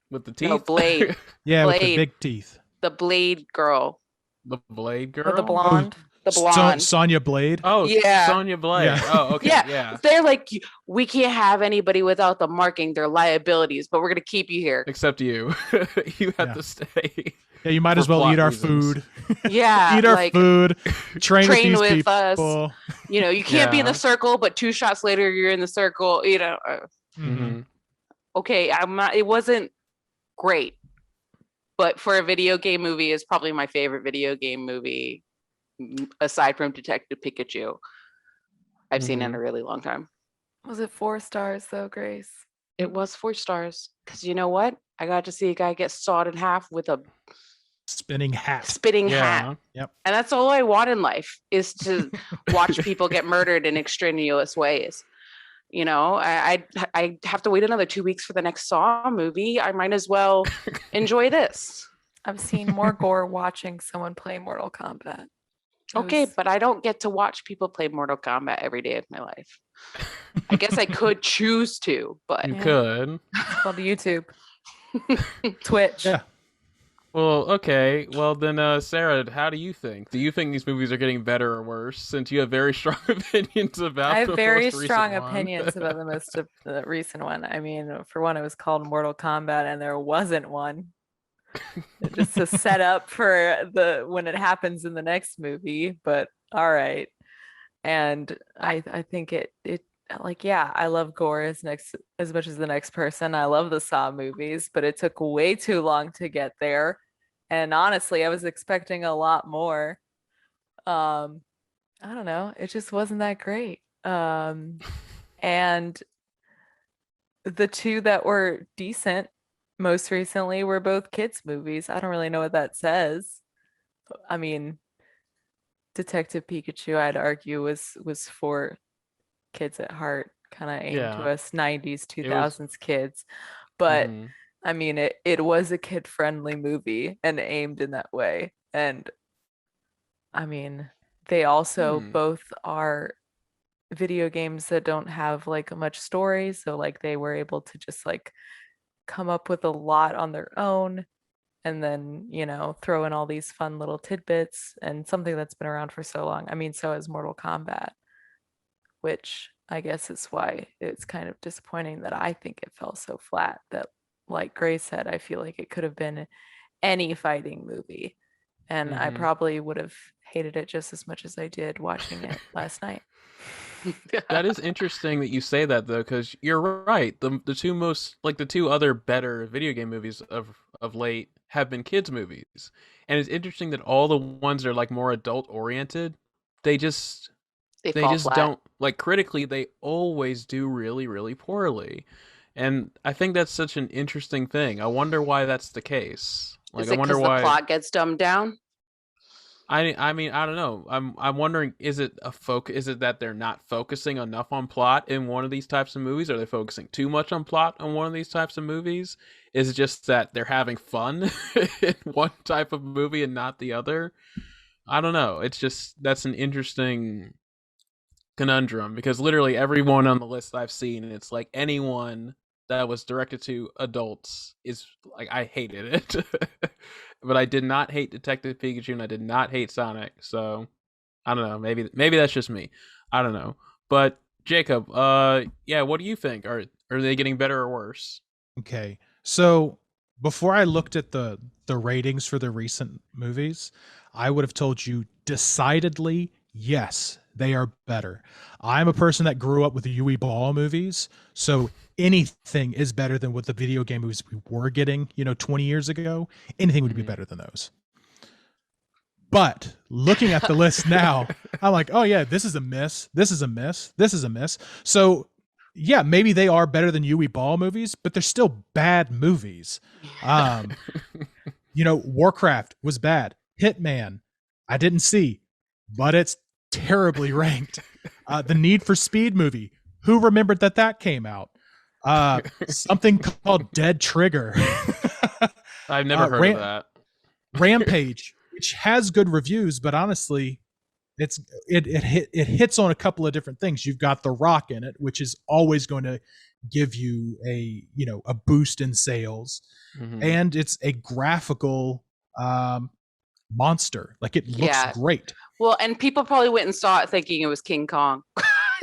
With the teeth? No, Blade. Yeah, Blade. With the big teeth. The Blade girl. The Blade girl? Or the blonde? The blonde. Sonya Blade? Oh, yeah. Sonya Blade. Yeah. Oh, okay. Yeah. They're like, we can't have anybody without them marking their liabilities, but we're going to keep you here. Except you. You have to stay. Yeah, you might as well eat our food. Yeah. Eat our food. Train with these people. Us. You can't be in the circle, but 2 shots later, you're in the circle. Okay, it wasn't great. But for a video game movie, it's probably my favorite video game movie, aside from Detective Pikachu. I've seen in a really long time. Was it 4 stars though, Grace? It was 4 stars. Because you know what? I got to see a guy get sawed in half with a Spinning hat. spitting hat. Yep. And that's all I want in life, is to watch people get murdered in extraneous ways. You know, I have to wait another 2 weeks for the next Saw movie. I might as well enjoy this. I've seen more gore watching someone play Mortal Kombat. Okay, but I don't get to watch people play Mortal Kombat every day of my life. I guess I could choose to, but You could. It's called YouTube, Twitch. Yeah. Well, okay. Well, then, Sarah, how do you think? Do you think these movies are getting better or worse? Since you have very strong opinions about I have the very most recent strong one. opinions about the recent one. I mean, for one, it was called Mortal Kombat, and there wasn't one. Just a setup for when it happens in the next movie. But all right, and I think it like, yeah, I love gore as much as the next person. I love the Saw movies, but it took way too long to get there. And honestly, I was expecting a lot more. I don't know. It just wasn't that great. And the two that were decent most recently were both kids' movies. I don't really know what that says. I mean, Detective Pikachu, I'd argue, was for kids at heart, kind of aimed to us 90s, 2000s kids. But I mean, it was a kid-friendly movie and aimed in that way. And I mean, they also both are video games that don't have like much story. So like they were able to just like come up with a lot on their own, and then, you know, throw in all these fun little tidbits, and something that's been around for so long. I mean, so is Mortal Kombat, which I guess is why it's kind of disappointing that I think it fell so flat. That, like Grace said, I feel like it could have been any fighting movie, and I probably would have hated it just as much as I did watching it last night. That is interesting that you say that, though, because you're right. The two other better video game movies of late have been kids movies, and it's interesting that all the ones that are like more adult oriented, they just don't, like, critically, they always do really, really poorly. And I think that's such an interesting thing. I wonder why that's the case. Like, is it because the plot gets dumbed down? I mean, I don't know. I'm wondering, is it that they're not focusing enough on plot in one of these types of movies? Are they focusing too much on plot on one of these types of movies? Is it just that they're having fun in one type of movie and not the other? I don't know. It's just, that's an interesting conundrum, because literally everyone on the list I've seen, it's like anyone that was directed to adults is like, I hated it. But I did not hate Detective Pikachu, and I did not hate Sonic. So I don't know. Maybe that's just me. I don't know. But Jacob, yeah, what do you think? Are they getting better or worse? Okay, so before I looked at the ratings for the recent movies, I would have told you decidedly yes, they are better. I'm a person that grew up with the Yui Ball movies, so anything is better than what the video game movies we were getting, 20 years ago. Anything would be better than those. But looking at the list now, I'm like, oh yeah, this is a miss. This is a miss. This is a miss. So yeah, maybe they are better than Yui Ball movies, but they're still bad movies. Warcraft was bad. Hitman, I didn't see, but it's terribly ranked. The Need for Speed movie, who remembered that came out? Something called Dead Trigger. I've never heard of that. Rampage, which has good reviews, but honestly, it hits on a couple of different things. You've got The Rock in it, which is always going to give you a boost in sales, and it's a graphical monster. Like, it looks great. Well, and people probably went and saw it thinking it was King Kong.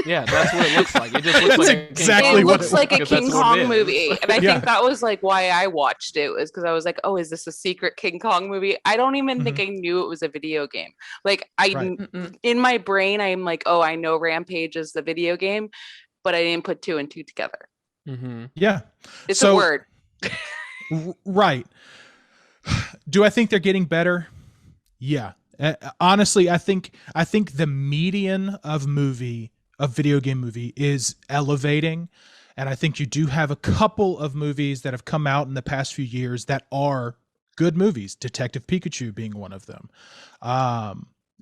Yeah, that's what it looks like. It just looks That's like exactly it what looks like a King Kong movie. And I Yeah. think that was like why I watched it, was because I was like, oh, is this a secret King Kong movie? I don't even think I knew it was a video game. Like, in my brain, I'm like, oh, I know Rampage is the video game, but I didn't put two and two together. Yeah. It's a word. Right. Do I think they're getting better? Yeah. Honestly, I think the median of video game movie is elevating, And I think you do have a couple of movies that have come out in the past few years that are good movies, Detective Pikachu being one of them.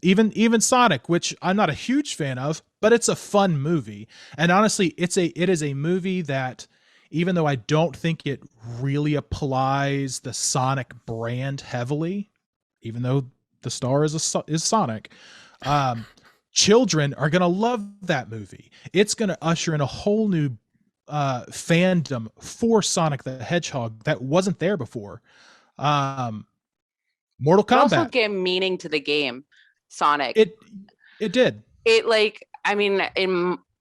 Even Sonic, which I'm not a huge fan of, but it's a fun movie. And honestly, it is a movie that, even though I don't think it really applies the Sonic brand heavily, even though the star is Sonic, children are going to love that movie. It's going to usher in a whole new fandom for Sonic the Hedgehog that wasn't there before. Mortal It also Kombat. gave meaning to the game, Sonic. It did. It like, I mean,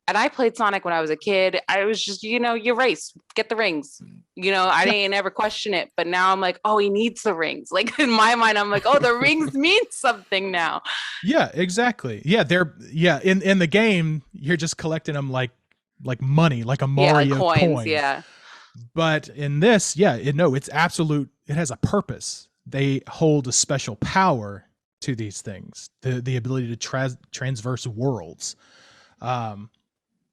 and I played Sonic when I was a kid. I was just, you race, get the rings. I didn't ever question it. But now I'm like, oh, he needs the rings. Like in my mind, I'm like, oh, the rings mean something now. Yeah, exactly. Yeah, in the game, you're just collecting them like money, like a Mario like coins. coin. Yeah. But in this, it's absolute. It has a purpose. They hold a special power to these things. The ability to transverse worlds.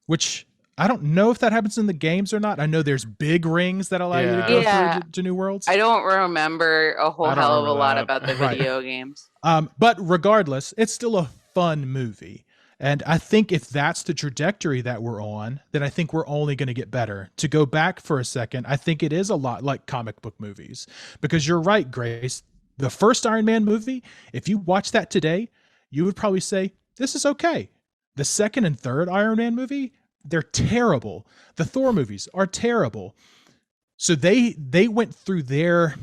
Which I don't know if that happens in the games or not. I know there's big rings that allow you to go through to new worlds. I don't remember a whole hell of a lot about the video games. But regardless, it's still a fun movie. And I think if that's the trajectory that we're on, then I think we're only going to get better. To go back for a second, I think it is a lot like comic book movies. Because you're right, Grace. The first Iron Man movie, if you watch that today, you would probably say, this is okay. The second and third Iron Man movie, they're terrible. The Thor movies are terrible. So they went through their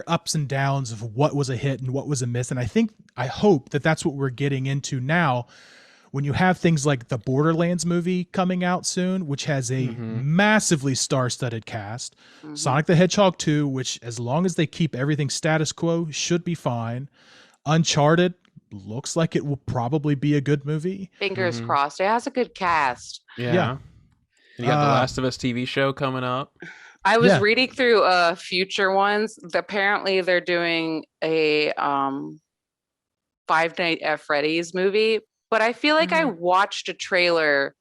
ups and downs of what was a hit and what was a miss. And I hope that that's what we're getting into now when you have things like the Borderlands movie coming out soon, which has a massively star-studded cast. Sonic the Hedgehog 2, which as long as they keep everything status quo, should be fine. Uncharted looks like it will probably be a good movie. Fingers crossed. It has a good cast. Yeah. You got the Last of Us TV show coming up. I was reading through future ones. Apparently they're doing a Five Nights at Freddy's movie, but I feel like I watched a trailer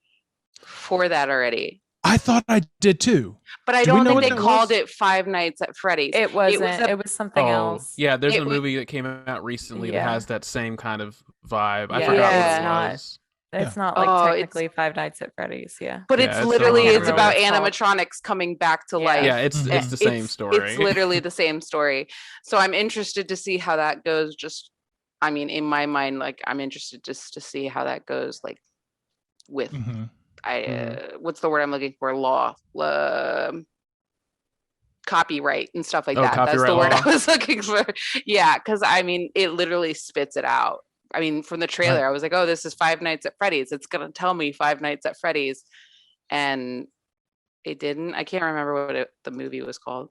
for that already. I thought I did too. But I don't think they called it Five Nights at Freddy's. It wasn't. It was something else. Yeah, there's a movie that came out recently that has that same kind of vibe. I forgot what it was. It's not like technically Five Nights at Freddy's, But it's literally it's about animatronics coming back to life. Yeah, it's the same story. It's literally the same story. So I'm interested to see how that goes. Just, I mean, in my mind, like I'm interested just to see how that goes, like with what's the word I'm looking for? Law. Copyright and stuff like that. That's the word I was looking for. Yeah, because I mean, it literally spits it out. I mean, from the trailer, I was like, oh, this is Five Nights at Freddy's. It's going to tell me Five Nights at Freddy's. And it didn't. I can't remember what the movie was called.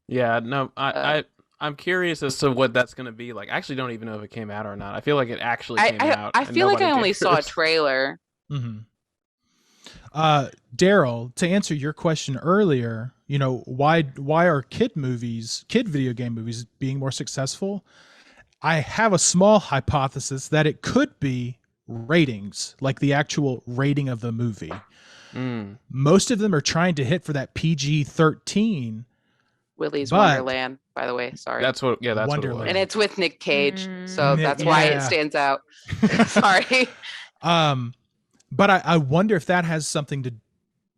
Yeah, no, I'm curious as to what that's going to be like. I actually don't even know if it came out or not. I feel like it actually came out. I feel like I only saw a trailer. Darrell, to answer your question earlier, why are kid video game movies being more successful? I have a small hypothesis that it could be ratings, like the actual rating of the movie. Most of them are trying to hit for that PG-13. Willy's Wonderland, by the way. Sorry. That's what it was. And it's with Nick Cage, so that's why it stands out. Sorry. But I wonder if that has something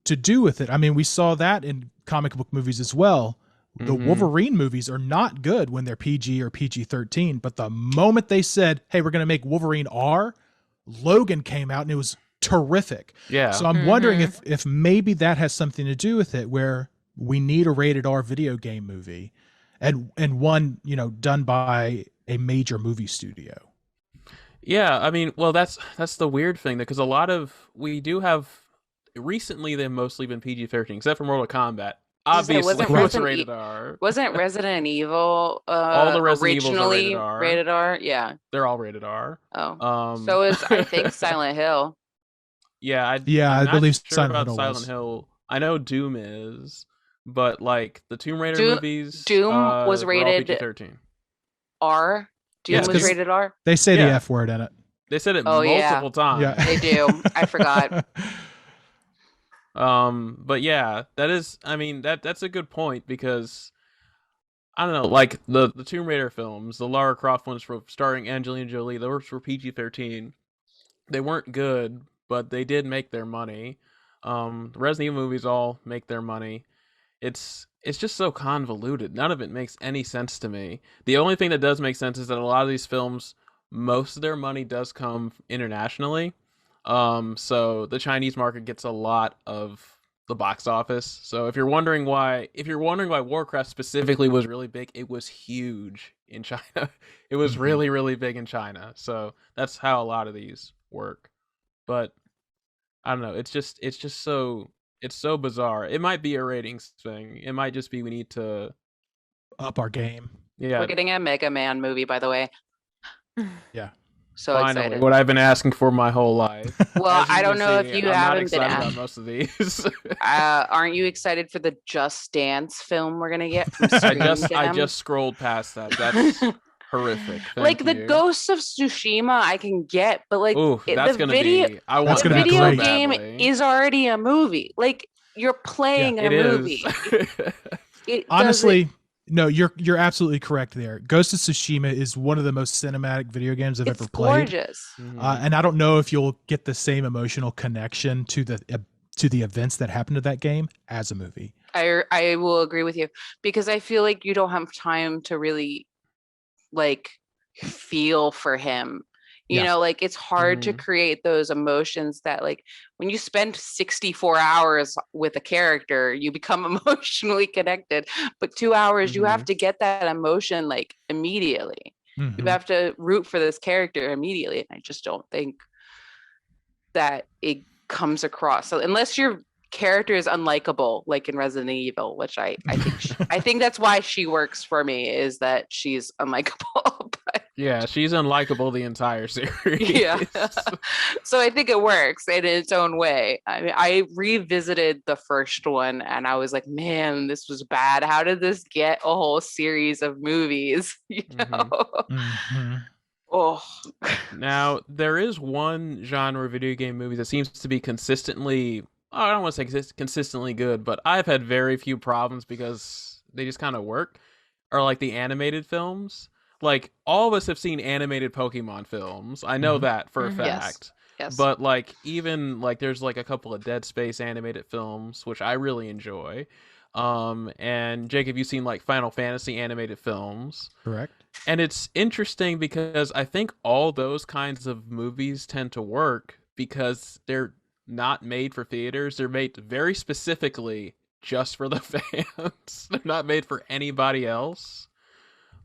to do with it. I mean, we saw that in comic book movies as well. The Wolverine movies are not good when they're PG or PG-13, but the moment they said, hey, we're going to make Wolverine R, Logan came out and it was terrific. Yeah. So I'm wondering if maybe that has something to do with it, where we need a rated R video game movie and one, done by a major movie studio. Yeah, I mean, well, that's the weird thing, because we do have, recently they've mostly been PG-13, except for Mortal Kombat. Obviously, it was rated R. Wasn't Resident Evil all the Resident originally Evils are rated R? Yeah, they're all rated R. Oh, so is I think Silent Hill. Yeah, I believe sure Silent Hill. I know Doom is, but like the Tomb Raider movies, Doom was rated PG-13. R. Doom was rated R. They say the F word in it. They said it multiple times. Yeah. They do. I forgot. But yeah, that is, I mean, that's a good point because I don't know, like the Tomb Raider films, the Lara Croft ones for starring Angelina Jolie, those were PG-13. They weren't good, but they did make their money. The Resident Evil movies all make their money. It's just so convoluted. None of it makes any sense to me. The only thing that does make sense is that a lot of these films, most of their money does come internationally. So the Chinese market gets a lot of the box office. So if you're wondering why Warcraft specifically was really big, it was huge in China. It was Mhm. really, really big in China. So that's how a lot of these work. But I don't know. It's so bizarre. It might be a ratings thing. It might just be we need to Up our game. We're yeah, getting a Mega Man movie, by the way. Yeah. So finally excited. what I've been asking for my whole life. Well, As you I don't can know if see, you I'm not haven't been excited about asked. most of these. Aren't you excited for the Just Dance film we're gonna get from I Scream? just scrolled past that. That's horrific. Like Thank the you. Ghost of Tsushima, I can get, but like Ooh, that's the gonna video, be. I That's want the gonna be that so video great. game badly. is already a movie. Like you're Yeah. playing a It is. movie. It doesn't. Honestly, no, you're absolutely correct there. Ghost of Tsushima is one of the most cinematic video games I've It's ever played. gorgeous. Mhm. And I don't know if you'll get the same emotional connection to the events that happened to that game as a movie. I will agree with you because I feel like you don't have time to really like feel for him. You Yeah. know, like it's hard to Mhm. create those emotions that like when you spend 64 hours with a character, you become emotionally connected. But 2 hours, you have Mhm. to get that emotion like immediately. You Mhm. have to root for this character immediately. And I just don't think that it comes across. So unless your character is unlikable, like in Resident Evil, which I think that's why she works for me is that she's unlikable. But Yeah, she's unlikable the entire yeah, series. so I think it works in its own way. I mean, I revisited the first one and I was like, man, this was bad. How did this get a whole series of movies? You know? Mhm. Mhm. Oh, Now, there is one genre of video game movies that seems to be consistently, I don't want to say consistently good, but I've had very few problems because they just kind of work, are like the animated films. Like, all of us have seen animated Pokemon films. I know Mhm. that for a Mhm. yes, fact. yes. But, like, even, like, there's, like, a couple of Dead Space animated films, which I really enjoy. And Jake, have you seen, like, Final Fantasy animated films? Correct. And it's interesting because I think all those kinds of movies tend to work because they're not made for theaters. They're made very specifically just for the fans. They're not made for anybody else.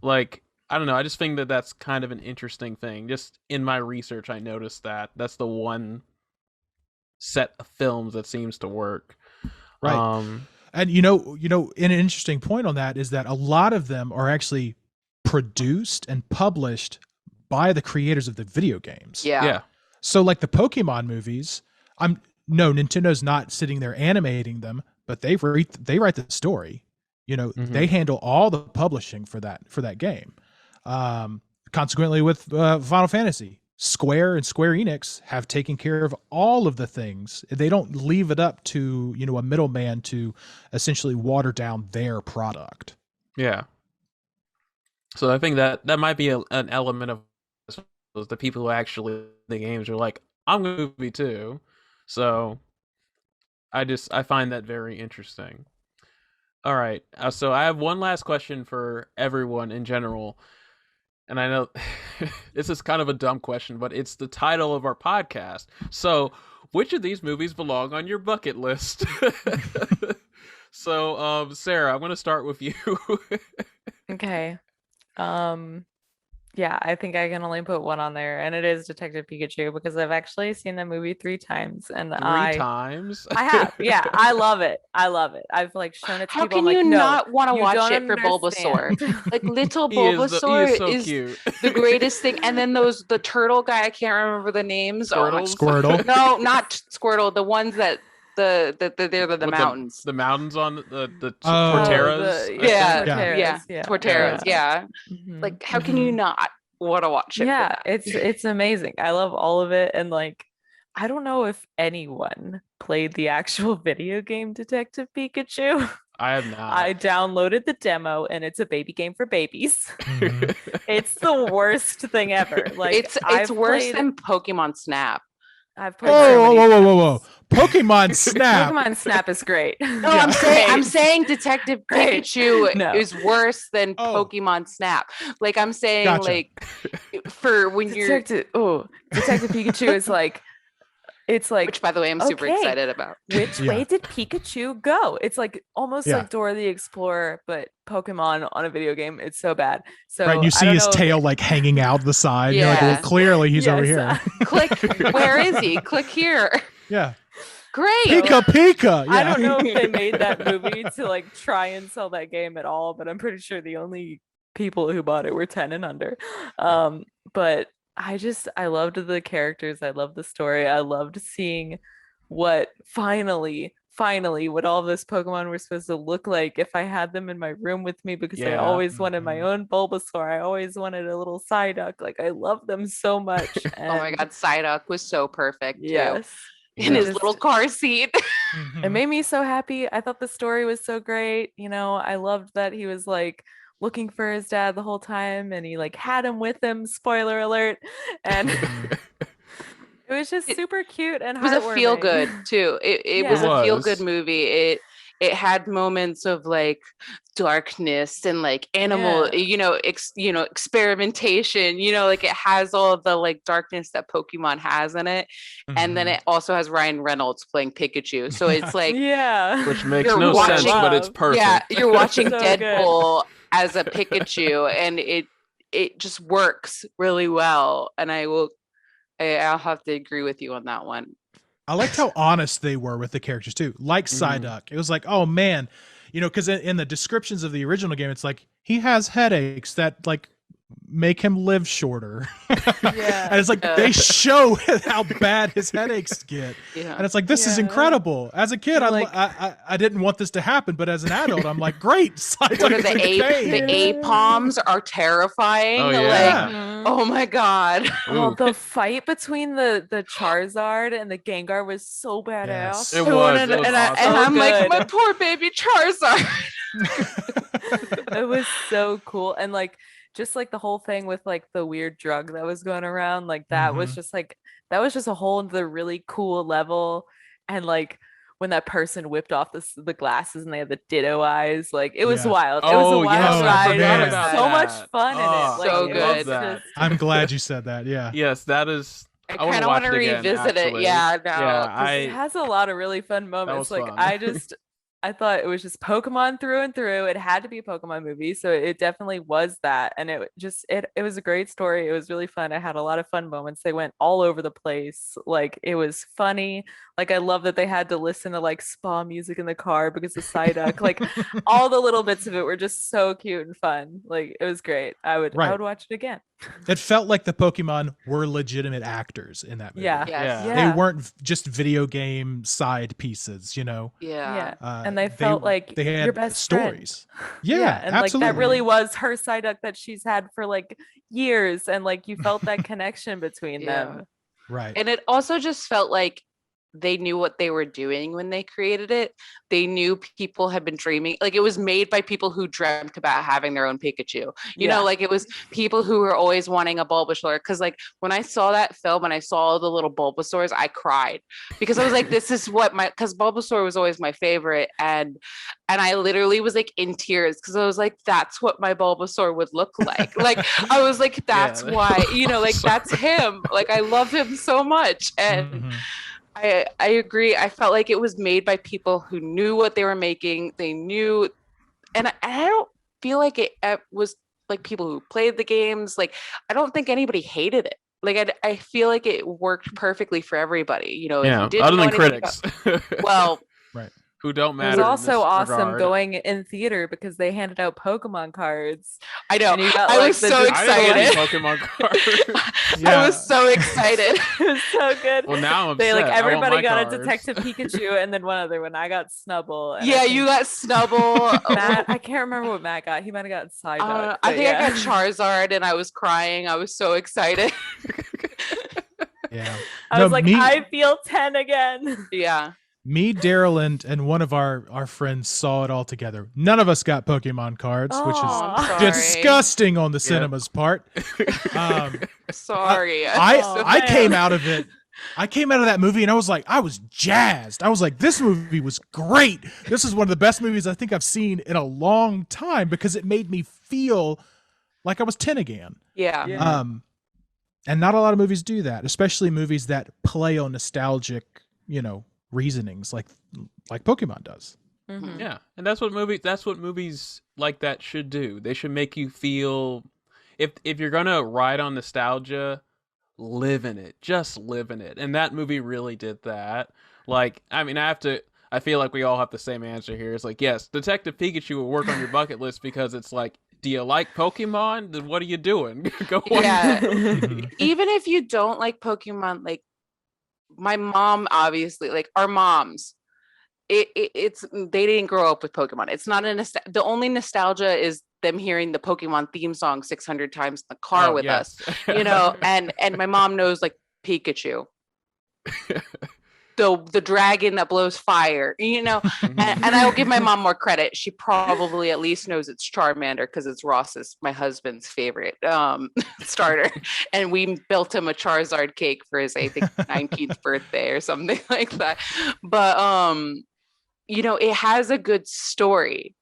Like, I don't know. I just think that that's kind of an interesting thing. Just in my research, I noticed that that's the one set of films that seems to work. Right. And an interesting point on that is that a lot of them are actually produced and published by the creators of the video games. Yeah. Yeah. So like the Pokemon movies, Nintendo's not sitting there animating them, but they write the story. They Mhm. handle all the publishing for that game. Consequently, with Final Fantasy, Square and Square Enix have taken care of all of the things. They don't leave it up to a middleman to essentially water down their product. Yeah. So I think that that might be an element of the people who actually the games are like, I'm gonna movie too. So I find that very interesting. All right, so I have one last question for everyone in general, and I know this is kind of a dumb question, but it's the title of our podcast. So, which of these movies belong on your bucket list? So, Sarah, I'm gonna start with you. Okay. Yeah, I think I can only put one on there, and it is Detective Pikachu because I've actually seen the movie 3 times, and 3 times. I have. Yeah, I love it. I love it. I've like shown it to How people. I'm can like, you no, not want to you watch don't it for Bulbasaur? understand. Like little He is Bulbasaur so is cute. the greatest thing. And then the turtle guy, I can't remember the names. Oh my, Squirtles. Squirtle. no, not Squirtle. The ones that they're the With mountains. the mountains on the Oh. Torteras. I Yeah, think. yeah, Yeah. Torteras. Yeah. Mhm, Like, how can you mhm. not want to watch it for Yeah, that? it's amazing. I love all of it, and like I don't know if anyone played the actual video game Detective Pikachu. I have not. I downloaded the demo and it's a baby game for babies. Mhm. It's the worst thing ever. Like It's I've worse played, than Pokemon Snap. I've played Whoa, so whoa, many whoa, whoa, whoa, times. whoa! Pokemon Snap. Pokemon Snap is great. No, Yeah. I'm saying Detective Great. Pikachu No. is worse than Oh. Pokemon Snap. Like I'm saying, Gotcha. like for when you're, Detective Pikachu is like, it's like, which by the way, I'm super okay, excited about. which Yeah. way did Pikachu go? It's like almost Yeah. like Dora the Explorer, but Pokemon on a video game. It's so bad. So Right, and you I see don't his know if tail like hanging out the side. You're like, Yeah. well, clearly he's over Yes, here. Click, where is he? Click here. Yeah. Great. Pika Pika. Yeah. I don't know if they made that movie to like try and sell that game at all, but I'm pretty sure the only people who bought it were 10 and under. But I loved the characters. I loved the story. I loved seeing what finally what all this Pokemon were supposed to look like if I had them in my room with me, because I Yeah. always wanted my Mhm. own Bulbasaur. I always wanted a little Psyduck. Like I love them so much. Oh my and God, Psyduck was so perfect too. yes. In Yeah. his little car seat. Mhm. It made me so happy. I thought the story was so great. You know, I loved that he was like looking for his dad the whole time and he like had him with him, spoiler alert. And it was just It- super cute and It was a feel heartwarming. good too. It Yeah. was It a feel good was. movie. It had moments of like darkness and like animal, Yeah. experimentation, like it has all the like darkness that Pokemon has in it. And then Mhm. it also has Ryan Reynolds playing Pikachu. So it's like Yeah. Which makes You're no sense, watching- but it's Love. perfect. yeah, you're watching So good. Deadpool as a Pikachu and it just works really well. And I'll have to agree with you on that one. I liked how honest they were with the characters too. Like Mhm. Psyduck. It was like, oh man, because in the descriptions of the original game, it's like he has headaches that like make him live shorter. Yeah. And it's like they show how bad his headaches get. Yeah. And it's like, this is Yeah. incredible. As a kid, Like- I didn't want this to happen, but as an adult, I'm like, great. Psyduck What are is the in pain. A palms are terrifying. Oh, Like, yeah. Mhm. oh my God. Oh, Ooh. the fight between the Charizard and the Gengar was so badass. Yes. It I was. wanted- It was and awesome. I'm like, good. my poor baby Charizard. It was so cool. And like just like the whole thing with like the weird drug that was going around, like that was Mhm. just like that was just a whole other really cool level. And like when that person whipped off the glasses and they had the ditto eyes, like it was Yeah. wild. It was a Oh, wild yes, I ride. forgot There was about so much that. fun in Oh, it. Like so it good. was That. just I'm glad you said that. Yeah. Yes, that is. I wanna kind of watch want to it again, revisit it. actually. Yeah, no. Yeah, 'cause it has a lot of really fun moments. was Like fun. I thought it was just Pokemon through and through. It had to be a Pokemon movie, so it definitely was that. And it was a great story. It was really fun. I had a lot of fun moments. They went all over the place. Like it was funny. Like I love that they had to listen to like spa music in the car because of Psyduck. Like all the little bits of it were just so cute and fun. Like it was great. I would Right. watch it again. It felt like the Pokemon were legitimate actors in that movie. Yeah. Yes. Yeah. They weren't just video game side pieces, Yeah. Yeah. And they felt like they had your best friend. stories. Yeah, and absolutely. like that really was her Psyduck that she's had for like years, and like you felt that connection between Yeah. them. right. And it also just felt like they knew what they were doing when they created it. They knew people had been dreaming. Like it was made by people who dreamt about having their own Pikachu. You know, like it was people who were always wanting a Bulbasaur. Because like when I saw that film and I saw all the little Bulbasaurs, I cried because I was like, this is what because Bulbasaur was always my favorite, and I literally was like in tears because I was like, that's what my Bulbasaur would look like. Like I was like, that's Yeah. why, like that's him. Like I love him so much, and. Mhm. I agree. I felt like it was made by people who knew what they were making. They knew, and I don't feel like it was like people who played the games. Like I don't think anybody hated it. Like I feel like it worked perfectly for everybody. If you Yeah, didn't other know than anything critics. well, Who don't It matter. was in also this awesome regard. going in theater because they handed out Pokemon cards. I know. And you got, I like, was the so dis- I didn't get any excited. Pokemon cards. Yeah. I was so excited. It was so good. Well, now I'm They like upset. I want everybody my got cards. a Detective Pikachu and then one other one. I got Snubble. And I Yeah, think you got Snubble. Matt. I can't remember what Matt got. He might have got Psyduck. I but think yeah. I got Charizard, and I was crying. I was so excited. Yeah. I No, was like, me- I feel 10 again. Yeah. Me, Darrell, and one of our friends saw it all together. None of us got Pokemon cards, which is Oh, I'm Aw. sorry. disgusting on the cinema's part. Sorry. I came man. out of it. I came out of that movie and I was jazzed. I was like, this movie was great. This is one of the best movies I think I've seen in a long time because it made me feel like I was 10 again. Yeah. Yeah. And not a lot of movies do that, especially movies that play on nostalgic, reasonings like Pokemon does. Mhm. Yeah, and that's what movies like that should do. They should make you feel, if you're gonna ride on nostalgia, live in it. Just live in it. And that movie really did that. Like, I mean, I feel like we all have the same answer here. It's like, yes, Detective Pikachu will work on your bucket list because it's like, do you like Pokemon? Then what are you doing? Go watch Yeah. that movie. Even if you don't like Pokemon, like my mom, obviously, like our moms, it's they didn't grow up with Pokemon. It's not the only nostalgia is them hearing the Pokemon theme song 600 times in the car Oh, with yes. us, and my mom knows like Pikachu, the dragon that blows fire, and I'll give my mom more credit. She probably at least knows it's Charmander because it's Ross's, my husband's favorite starter, and we built him a Charizard cake for his, I think, 19th birthday or something like that. But it has a good story.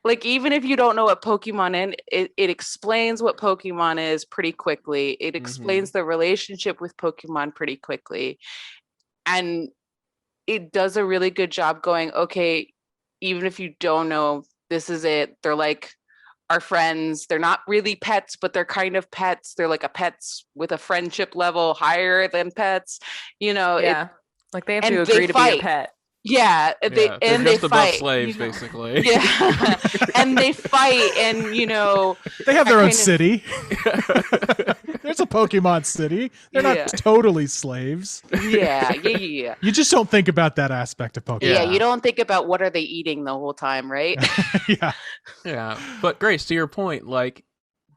Like, even if you don't know what Pokemon is, it explains what Pokemon is pretty quickly. It explains the relationship with Pokemon pretty quickly. And it does a really good job going, okay, even if you don't know, this is it. They're like our friends. They're not really pets, but they're kind of pets. They're like a pets with a friendship level higher than pets, Yeah. Like they have to and they agree to be your fight. pet. Yeah, Yeah, they they're just above fight, slaves, basically. Yeah, and they fight, and They have their own kind of- city. There's a Pokemon city. They're Yeah. not totally slaves. yeah. You just don't think about that aspect of Pokemon. Yeah, Yeah. you don't think about what are they eating the whole time, right? Yeah. Yeah, but Grace, to your point, like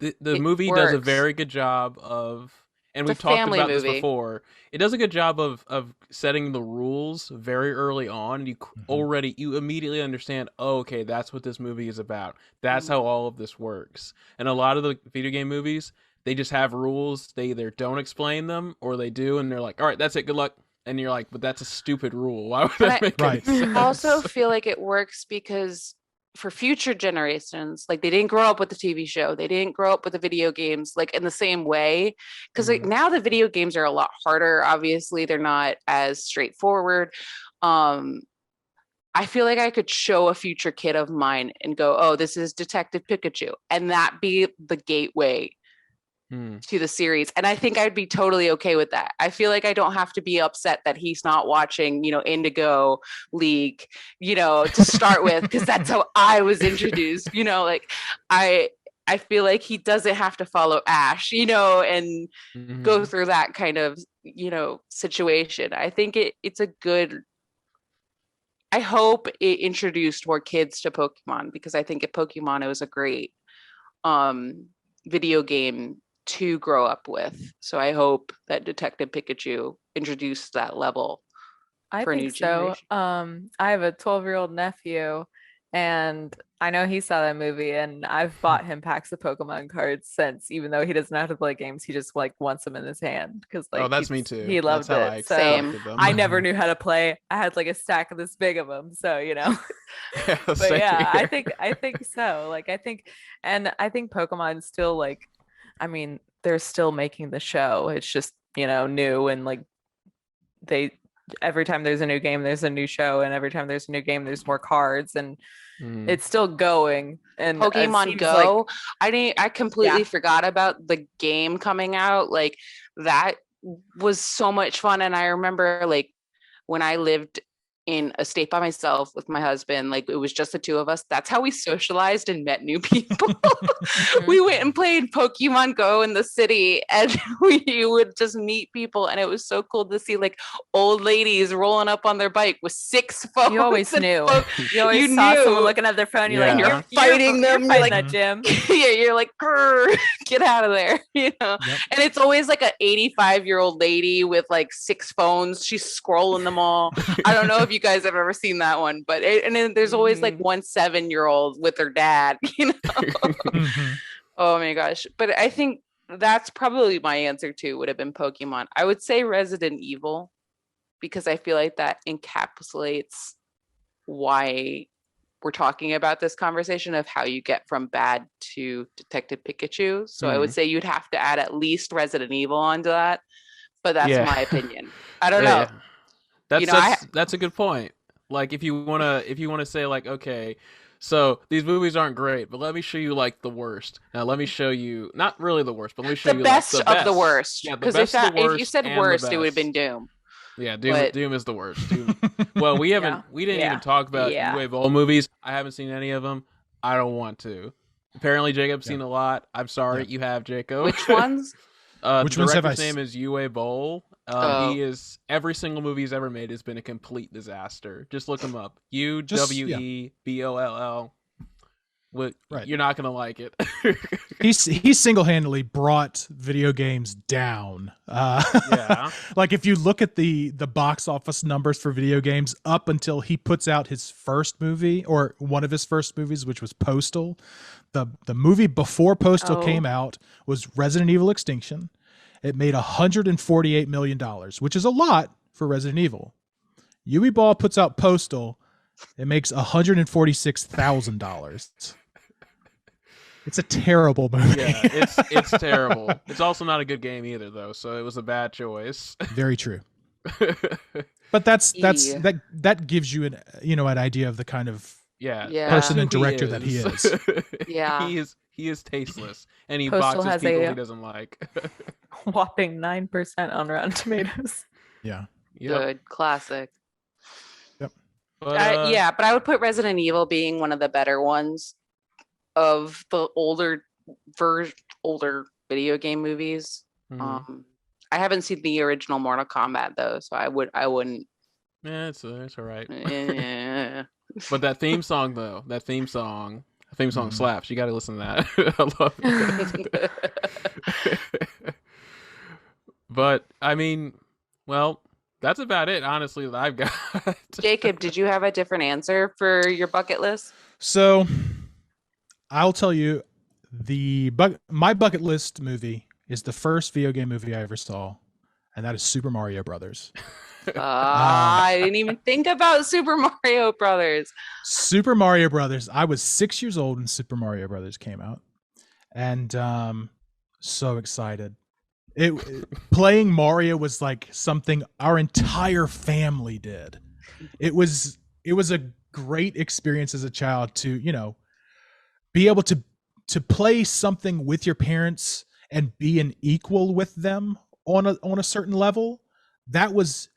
the It movie does a works. very good job of, and It's we've a talked family about this movie. before. It does a good job of setting the rules very early on. You immediately understand, oh, okay, that's what this movie is about. That's how all of this works. And a lot of the video game movies, they just have rules. They either don't explain them or they do, and they're like, all right, that's it, good luck. And you're like, but that's a stupid rule. Why would And that make Right. any sense? I also feel like it works because for future generations, like they didn't grow up with the TV show, they didn't grow up with the video games like in the same way, because like now the video games are a lot harder. Obviously, they're not as straightforward. I feel like I could show a future kid of mine and go, oh, this is Detective Pikachu, and that be the gateway to the series. And I think I'd be totally okay with that. I feel like I don't have to be upset that he's not watching, Indigo League, to start with, because that's how I was introduced. Like I feel like he doesn't have to follow Ash, and go through that kind of, situation. I think it's a good. I hope it introduced more kids to Pokemon, because I think Pokemon, it was a great video game to grow up with. So I hope that Detective Pikachu introduced that level I for a new think so. generation. I have a 12-year-old nephew, and I know he saw that movie, and I've bought him packs of Pokemon cards since, even though he doesn't know how to play games, he just like wants them in his hand because like Oh, that's me too. he loved That's how it. I So Same. collected them. I never knew how to play. I had like a stack of this big of them, so Yeah, But same yeah, here. I think so. Like I think Pokemon still like, I mean, they're still making the show. It's just, new, and like they every time there's a new game, there's a new show, and every time there's a new game, there's more cards, and it's still going. And it Pokemon seems Go. like, I completely Yeah. forgot about the game coming out. Like that was so much fun. And I remember like when I lived in a state by myself with my husband. Like it was just the two of us. That's how we socialized and met new people. We went and played Pokemon Go in the city, and we would just meet people. And it was so cool to see like old ladies rolling up on their bike with 6 phones. You always knew. You always You saw knew. someone looking at their phone. You're like, Yeah. you're fighting them. You're You're fighting like, that gym. yeah, you're like, "Grr, get out of there," you know. Yep. And it's always like an 85-year-old lady with like 6 phones. She's scrolling them all. I don't know if you guys have ever seen that one, but and then there's always like one 7-year-old with her dad, you know. Mhm. Oh my gosh. But I think that's probably my answer too, would have been Pokemon. I would say Resident Evil, because I feel like that encapsulates why we're talking about this conversation of how you get from bad to Detective Pikachu. So I would say you'd have to add at least Resident Evil onto that. But that's Yeah. my opinion. I don't know. That's You know, that's a good point. Like if you wanna say like, okay, so these movies aren't great, but let me show you like the worst. Now let me show you not really the worst, but let me show The you best like the best of the worst. Yeah, the Because best of the if you worst said and the worst, it would have best. been Doom. Yeah, but- Doom is the worst. Doom. Well, we didn't even talk about UA Bowl movies. I haven't seen any of them. I don't want to. Apparently, Jacob's seen a lot. I'm sorry, you have, Jacob. Which ones? Which the ones have director's I name is UA Bowl. Oh. He is every single movie he's ever made has been a complete disaster. Just look him up. UWEBOLL. Right. You're not gonna like it. He single-handedly brought video games down. Yeah. Like if you look at the box office numbers for video games up until he puts out his first movie, or one of his first movies, which was Postal. The movie before Postal came out was Resident Evil Extinction. It made $148 million, which is a lot for Resident Evil. Yui Ball puts out Postal. It makes $146,000. It's a terrible movie. Yeah, it's terrible. It's also not a good game either, though. So it was a bad choice. Very true. But that gives you an idea of the kind of person and director that he is. Yeah. He is tasteless, and he Postal boxes has people a- he doesn't like. Whopping 9% on Rotten Tomatoes. Yeah. Yep. Good. Classic. But, but I would put Resident Evil being one of the better ones of the older video game movies. mhm. I haven't seen the original Mortal Kombat though, so I wouldn't. Yeah, it's all right. eh. But that theme song though, Mhm. slaps. You got to listen to that. I love it. But I mean, well, that's about it, honestly, that I've got. Jacob, did you have a different answer for your bucket list? So I'll tell you, my bucket list movie is the first video game movie I ever saw, and that is Super Mario Brothers. I didn't even think about Super Mario Brothers. Super Mario Brothers. I was 6 years old when Super Mario Brothers came out, and so excited. Playing Mario was like something our entire family did. It was a great experience as a child to be able to play something with your parents and be an equal with them on a certain level. That was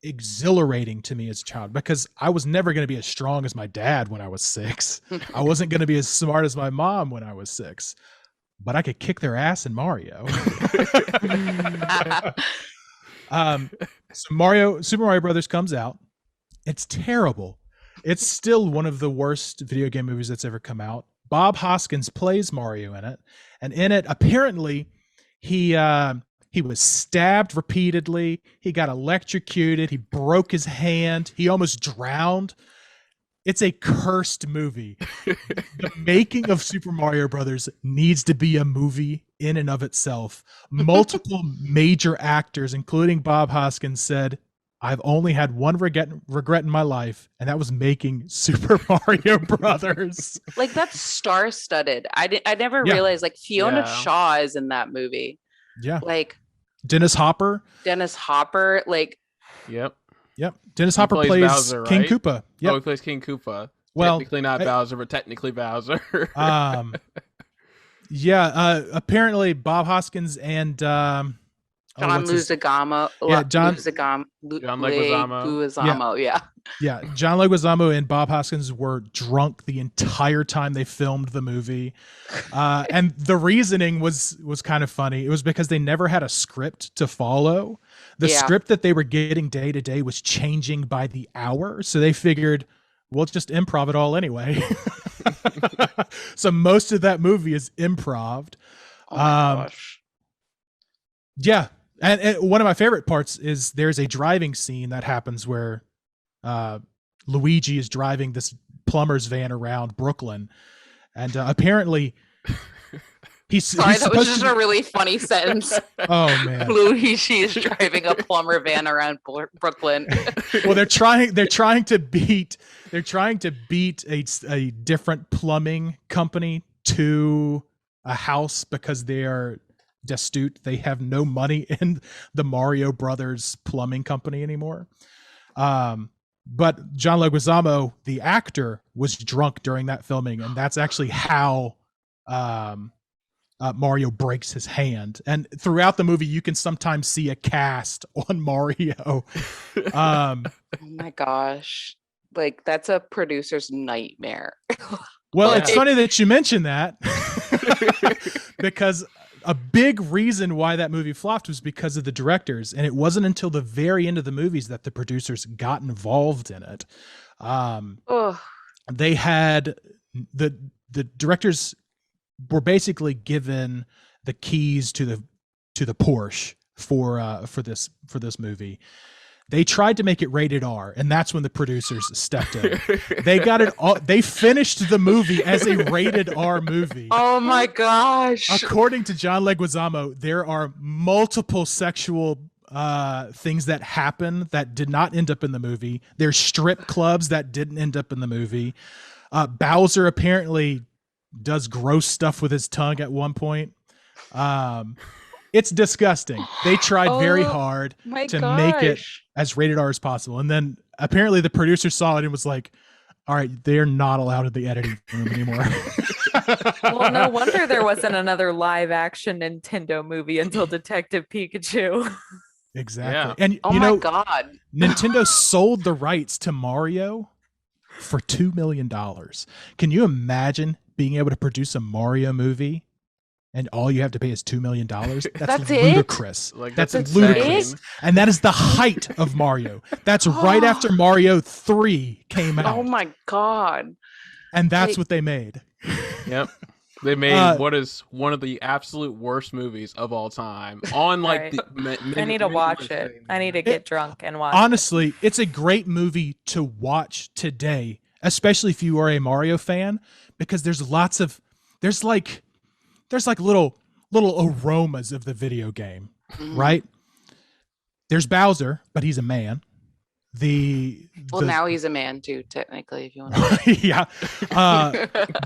exhilarating to me as a child, because I was never going to be as strong as my dad when I was 6. I wasn't going to be as smart as my mom when I was 6, but I could kick their ass in Mario. So Super Mario Brothers comes out. It's terrible. It's still one of the worst video game movies that's ever come out. Bob Hoskins plays Mario in it, and in it, apparently, he was stabbed repeatedly. He got electrocuted. He broke his hand. He almost drowned. It's a cursed movie. The making of Super Mario Brothers needs to be a movie in and of itself. Multiple major actors, including Bob Hoskins, said, "I've only had one regret in my life, and that was making Super Mario Brothers." Like that's star-studded. I never Yeah. realized like Fiona Yeah. Shaw is in that movie. Yeah. Like Dennis Hopper. Dennis Hopper. Like Yep. Dennis Hopper plays Bowser, King right? Koopa. Oh, Yep. he plays King Koopa. Well, Technically not Bowser, but technically Bowser. Apparently Bob Hoskins and John what's his- Leguizamo. Yeah, John John Leguizamo. Yeah. Yeah, John Leguizamo and Bob Hoskins were drunk the entire time they filmed the movie, and the reasoning was kind of funny. It was because they never had a script to follow. The Yeah. script that they were getting day to day was changing by the hour, so they figured, we'll just improv it all anyway. So most of that movie is improv. Oh my gosh. Yeah, and one of my favorite parts is there's a driving scene that happens where Luigi is driving this plumber's van around Brooklyn, and apparently Sorry, he's that was supposed just to a really funny sentence. Oh man. Luigi is driving a plumber van around Brooklyn. Well, they're trying to beat a different plumbing company to a house because they are destitute. They have no money in the Mario Brothers plumbing company anymore. But John Leguizamo, the actor, was drunk during that filming, and that's actually how Mario breaks his hand. And throughout the movie, you can sometimes see a cast on Mario. Oh my gosh. Like, that's a producer's nightmare. Well, Like- it's funny that you mention that because a big reason why that movie flopped was because of the directors, and it wasn't until the very end of the movies that the producers got involved in it. Ugh. They had the directors were basically given the keys to the Porsche for this movie. They tried to make it rated R, and that's when the producers stepped in. They got it all. They finished the movie as a rated R movie. Oh my gosh. According to John Leguizamo, there are multiple sexual things that happen that did not end up in the movie. There's strip clubs that didn't end up in the movie. Bowser apparently does gross stuff with his tongue at one point. It's disgusting. They tried very hard My to make it gosh. as rated R as possible. And then apparently the producer saw it and was like, all right, they're not allowed in the editing room anymore. Well, no wonder there wasn't another live action Nintendo movie until Detective Pikachu. Exactly. Yeah. And Oh you my know, god. Nintendo sold the rights to Mario for $2 million. Can you imagine being able to produce a Mario movie and all you have to pay is $2 million? That's it? ludicrous. Like, That's that's ludicrous. it? And that is the height of Mario. That's right after Mario 3 came out. Oh my god. And that's Like- what they made. Yep. They made what is one of the absolute worst movies of all time. On like Right. the I need to watch it. I need to get drunk and watch it. Honestly, it's a great movie to watch today, especially if you are a Mario fan, because there's like little aromas of the video game, right? There's Bowser, but he's a man. Well, now he's a man too, technically, if you want to. yeah.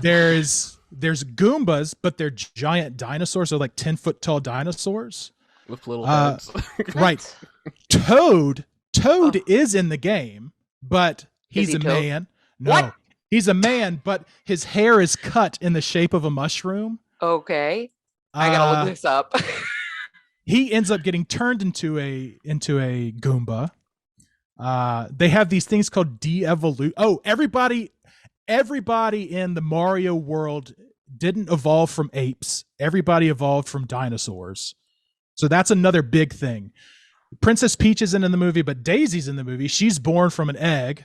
There's Goombas, but they're giant dinosaurs, so like 10-foot tall dinosaurs. with little heads. Right. Toad is in the game, but he's he a Toad? man. No. What? He's a man, but his hair is cut in the shape of a mushroom. Okay. I gotta look this up. He ends up getting turned into a Goomba. They have these things called de-evolution. Oh, everybody in the Mario world didn't evolve from apes. Everybody evolved from dinosaurs. So that's another big thing. Princess Peach isn't in the movie, but Daisy's in the movie. She's born from an egg.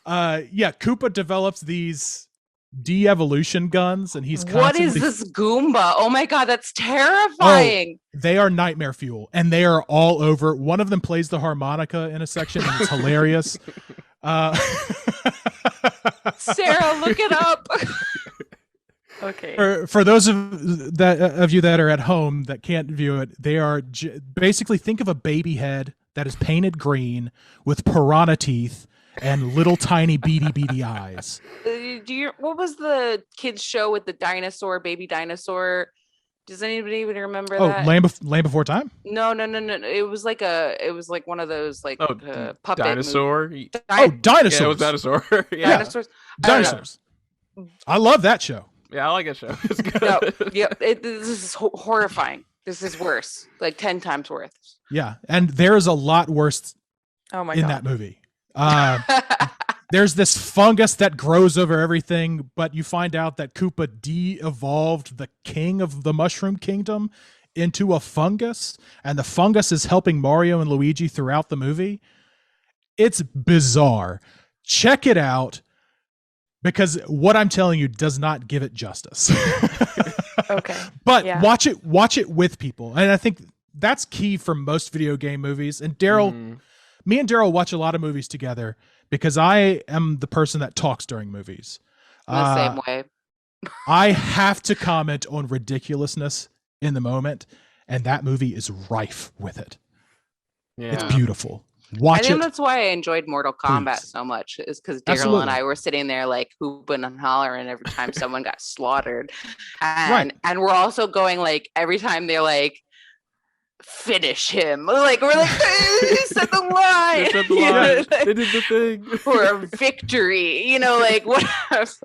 Koopa develops these de-evolution guns, and he's What is constantly this Goomba? Oh my god, that's terrifying. They are nightmare fuel, and they are all over. One of them plays the harmonica in a section, and it's hilarious. Sarah, look it up. Okay. For those of you that are at home that can't view it, they are basically, think of a baby head that is painted green with piranha teeth and little tiny beady eyes. What was the kids show with the dinosaur, baby dinosaur? Does anybody even remember that? Land Before Time? No. It was like one of those like puppet Dinosaur. Dinosaurs. Yeah, it was dinosaur. Yeah. dinosaurs. I don't know. Dinosaurs. I love that show. Yeah, I like that show. It's good. No, yeah, this is horrifying. This is worse, like 10 times worse. Yeah, and there is a lot worse Oh my in god. that movie. There's this fungus that grows over everything, but you find out that Koopa de-evolved the king of the Mushroom Kingdom into a fungus, and the fungus is helping Mario and Luigi throughout the movie. It's bizarre. Check it out, because what I'm telling you does not give it justice. Okay. But Yeah. watch it with people. And I think that's key for most video game movies. And Darrell, me and Darrell watch a lot of movies together because I am the person that talks during movies. The same way. I have to comment on ridiculousness in the moment, and that movie is rife with it. Yeah. It's beautiful. Watch I think it. that's why I enjoyed Mortal Kombat Please. so much, is because Darrell Absolutely. and I were sitting there like hooping and hollering every time someone got slaughtered. Right. And we're also going like every time they're like, finish him. Like we're like, he said the line. They said the You know, line. like, They did the thing. for a victory, you know, like what.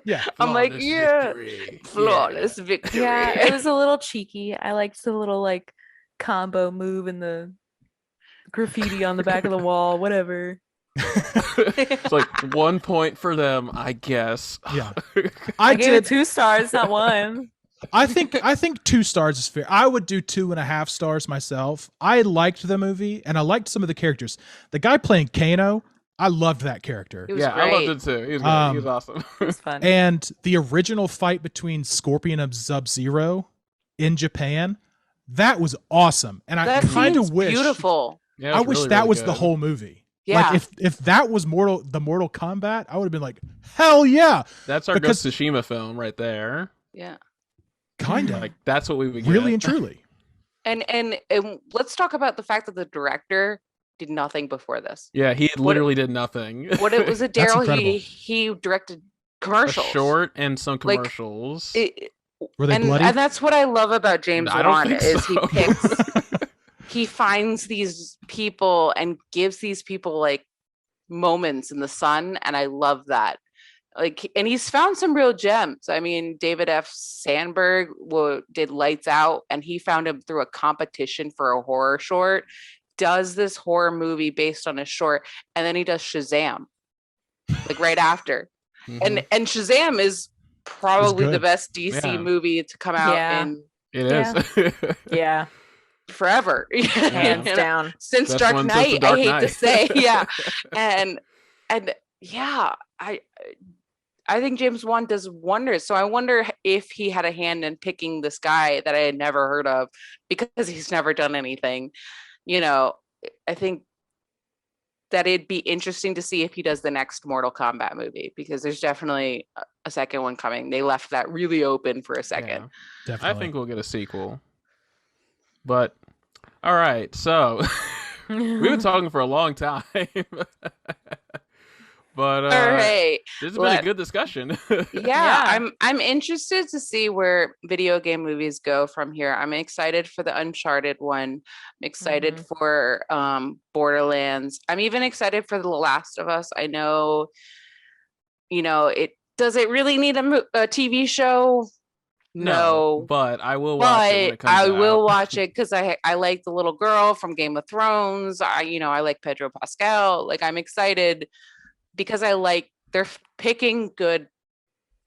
Yeah. I'm like, Flawless yeah, victory. flawless victory. Yeah, it was a little cheeky. I liked the little like combo move and the graffiti on the back of the wall, whatever. It's like 1 point for them, I guess. Yeah. I I gave it did. 2 stars, not 1. I think 2 stars is fair. I would do 2.5 stars myself. I liked the movie, and I liked some of the characters. The guy playing Kano, I loved that character. It was Yeah, I loved great. it too. He was good. He was awesome. It's fun. And the original fight between Scorpion and Sub-Zero in Japan, that was awesome. And I That kind seems of wish beautiful. Yeah, it I was wish really, that really was the good. whole movie. Yeah. Like if that was the Mortal Kombat, I would have been like, hell yeah. That's our because- Ghost of Tsushima film right there. Yeah. Kind of. Like that's what we would get. Really and truly. And let's talk about the fact that the director did nothing before this. Yeah, he literally did nothing. What it was a That's Darrell, incredible. he directed A commercials. short and some Like, commercials. Were they and bloody? that's what I love about James I don't Wan think is so. he finds these people and gives these people like moments in the sun, and I love that. Like, and he's found some real gems. I mean, David F. Sandberg did Lights Out, and he found him through a competition for a horror short. Does this horror movie based on a short, and then he does Shazam, like right after. Mhm. And Shazam is probably the good. best DC Yeah. movie to come out Yeah. in It Yeah. is. Yeah, forever. hands You know, down. since Best Dark one since Knight, The Dark I hate to Knight. say, yeah. And yeah, I think James Wan does wonders. So I wonder if he had a hand in picking this guy that I had never heard of, because he's never done anything. You know, I think that it'd be interesting to see if he does the next Mortal Kombat movie, because there's definitely a second one coming. They left that really open for a second. Yeah. Definitely. I think we'll get a sequel. But all right, so we've been talking for a long time. But All right. this has been a good discussion. Yeah, I'm interested to see where video game movies go from here. I'm excited for the Uncharted one. I'm excited for Borderlands. I'm even excited for The Last of Us. I know, it does it really need a TV show? No. But I will watch it when But it comes I will out. watch it because I like the little girl from Game of Thrones. I like Pedro Pascal. Like, I'm excited because they're picking good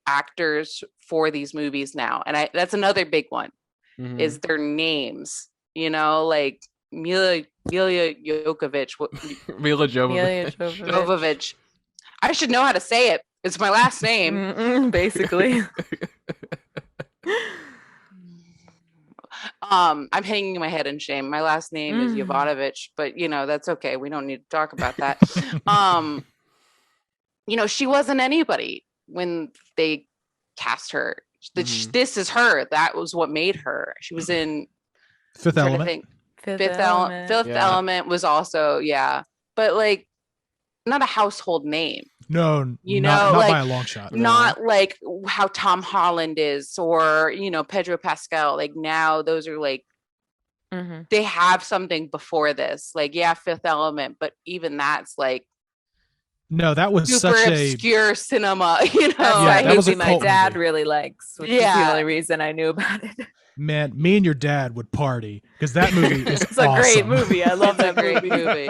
actors for these movies now. And that's another big one Mhm. is their names, like Mila Jokovic. Mila Jovovich. Jovovich. I should know how to say it. It's my last name. Basically. I'm hanging my head in shame. My last name is Jovanovic, but that's okay. We don't need to talk about that. She wasn't anybody when they cast her. This is her. That was what made her. She was in Fifth I'm trying to Element. think. Fifth Element. Fifth Yeah. Element was also, but like not a household name. No, not like, by a long shot. Not like how Tom Holland is, or Pedro Pascal. Like, now those are like they have something before this. Like, yeah, Fifth Element, but even that's like No, that was super such a obscure cinema, That's Yeah, a that was a movie my cult dad movie. really likes, which is the Yeah. only reason I knew about it. man. Me and your dad would party because that movie is It's a great awesome. movie. I love It's a that great movie. movie.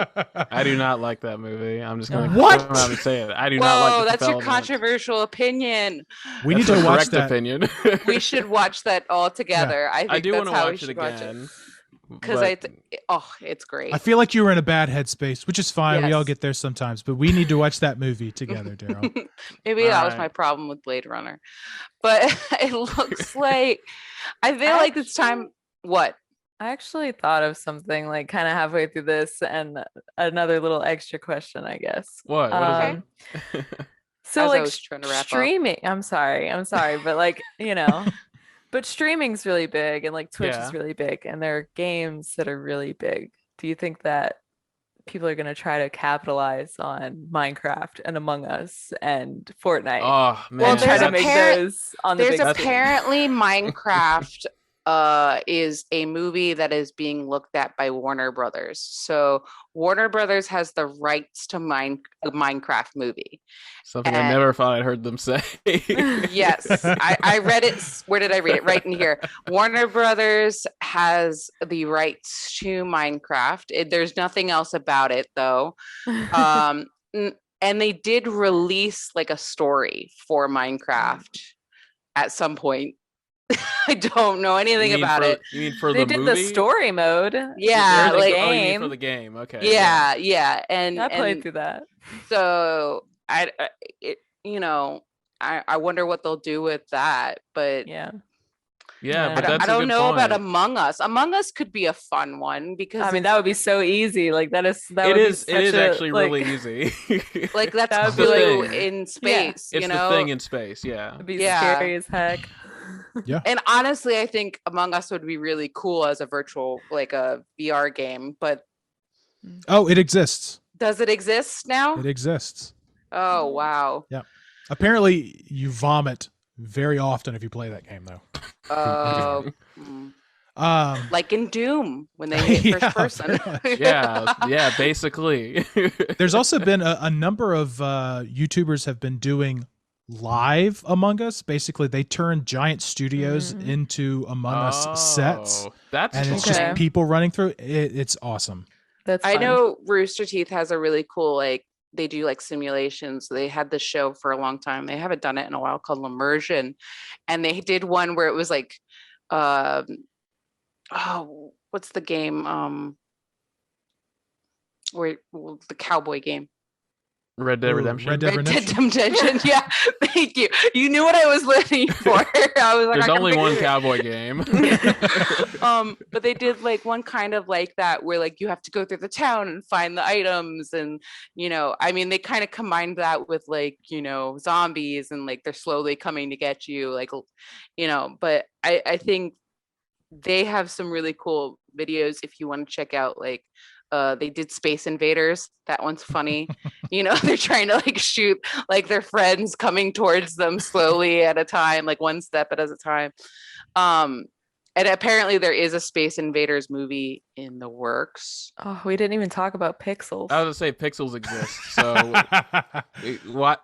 I do not like that movie. I'm just gonna What? come out and say it. I do not like Whoa, the that's your development. controversial opinion. We That's need the to watch correct that. opinion. We should watch that all together. I think I do that's want to how we watch it should watch it. again. Because but it's great. I feel like you were in a bad headspace, which is fine. We all Yes. get there sometimes, but we need to watch that movie together, Darrell. Maybe that was Alright. my problem with Blade Runner. But it looks like I feel like it's time. What? I actually thought of something like kind of halfway through this and another little extra question, I guess. what? What is it? So As I like was trying to wrap up. streaming, I'm sorry, but like, but streaming's really big and like Twitch Yeah. is really big and there are games that are really big. Do you think that people are going to try to capitalize on Minecraft and Among Us and Fortnite Oh man, Well, and try there's to make those on the There's big screen? apparently Minecraft is a movie that is being looked at by Warner Brothers. So Warner Brothers has the rights to the Minecraft movie. something I never thought I'd heard them say. Yes, I read it. Where did I read it? Right in here. Warner Brothers has the rights to Minecraft. There's nothing else about it though. And they did release like a story for Minecraft at some point. I don't know anything about it. You mean for They the did movie? the story mode. Yeah, for the like- Oh, you mean game. for the game? Okay. Yeah, and I played and through that. so I wonder what they'll do with that. But Yeah. Yeah, I but don't- that's I a don't good know about point. Among Us. Among Us could be a fun one because I mean, that would be so easy. Like that It would be is. It such is a, actually like, really easy. like that's that would be blue like- in space. It's You the know, thing in space. Yeah. It'd be Yeah. scary as heck. and honestly, I think Among Us would be really cool as a virtual, like a VR game. But Oh, it exists. does it exist now? It exists. Oh wow. Apparently, you vomit very often if you play that game, though. Oh, like in Doom when they hit Yeah, first person. very much. Yeah. Basically. There's also been a number of YouTubers have been doing live Among Us. Basically, they turn giant studios Mhm. into Among Us sets, Oh, That's and it's fun. just Okay. people running through. It's awesome. That's I fun. know Rooster Teeth has a really cool, like, they do like simulations. They had this show for a long time. They haven't done it in a while, called Immersion. And they did one where it was like, what's the game? The cowboy game. Red Dead Ooh, Redemption. Red Dead Red Dead Redemption? Redemption. Yeah, thank you. You knew what I was looking for. I was like, There's I can only one figure it. cowboy game. But they did like one kind of like that where like you have to go through the town and find the items, and I mean they kind of combined that with like zombies, and like they're slowly coming to get you, like but I think they have some really cool videos if you want to check out. Like they did Space Invaders. That one's funny. They're trying to like shoot like their friends coming towards them slowly at a time, like one step at a time. And apparently there is a Space Invaders movie in the works. Oh, we didn't even talk about Pixels. I was gonna say Pixels exist, so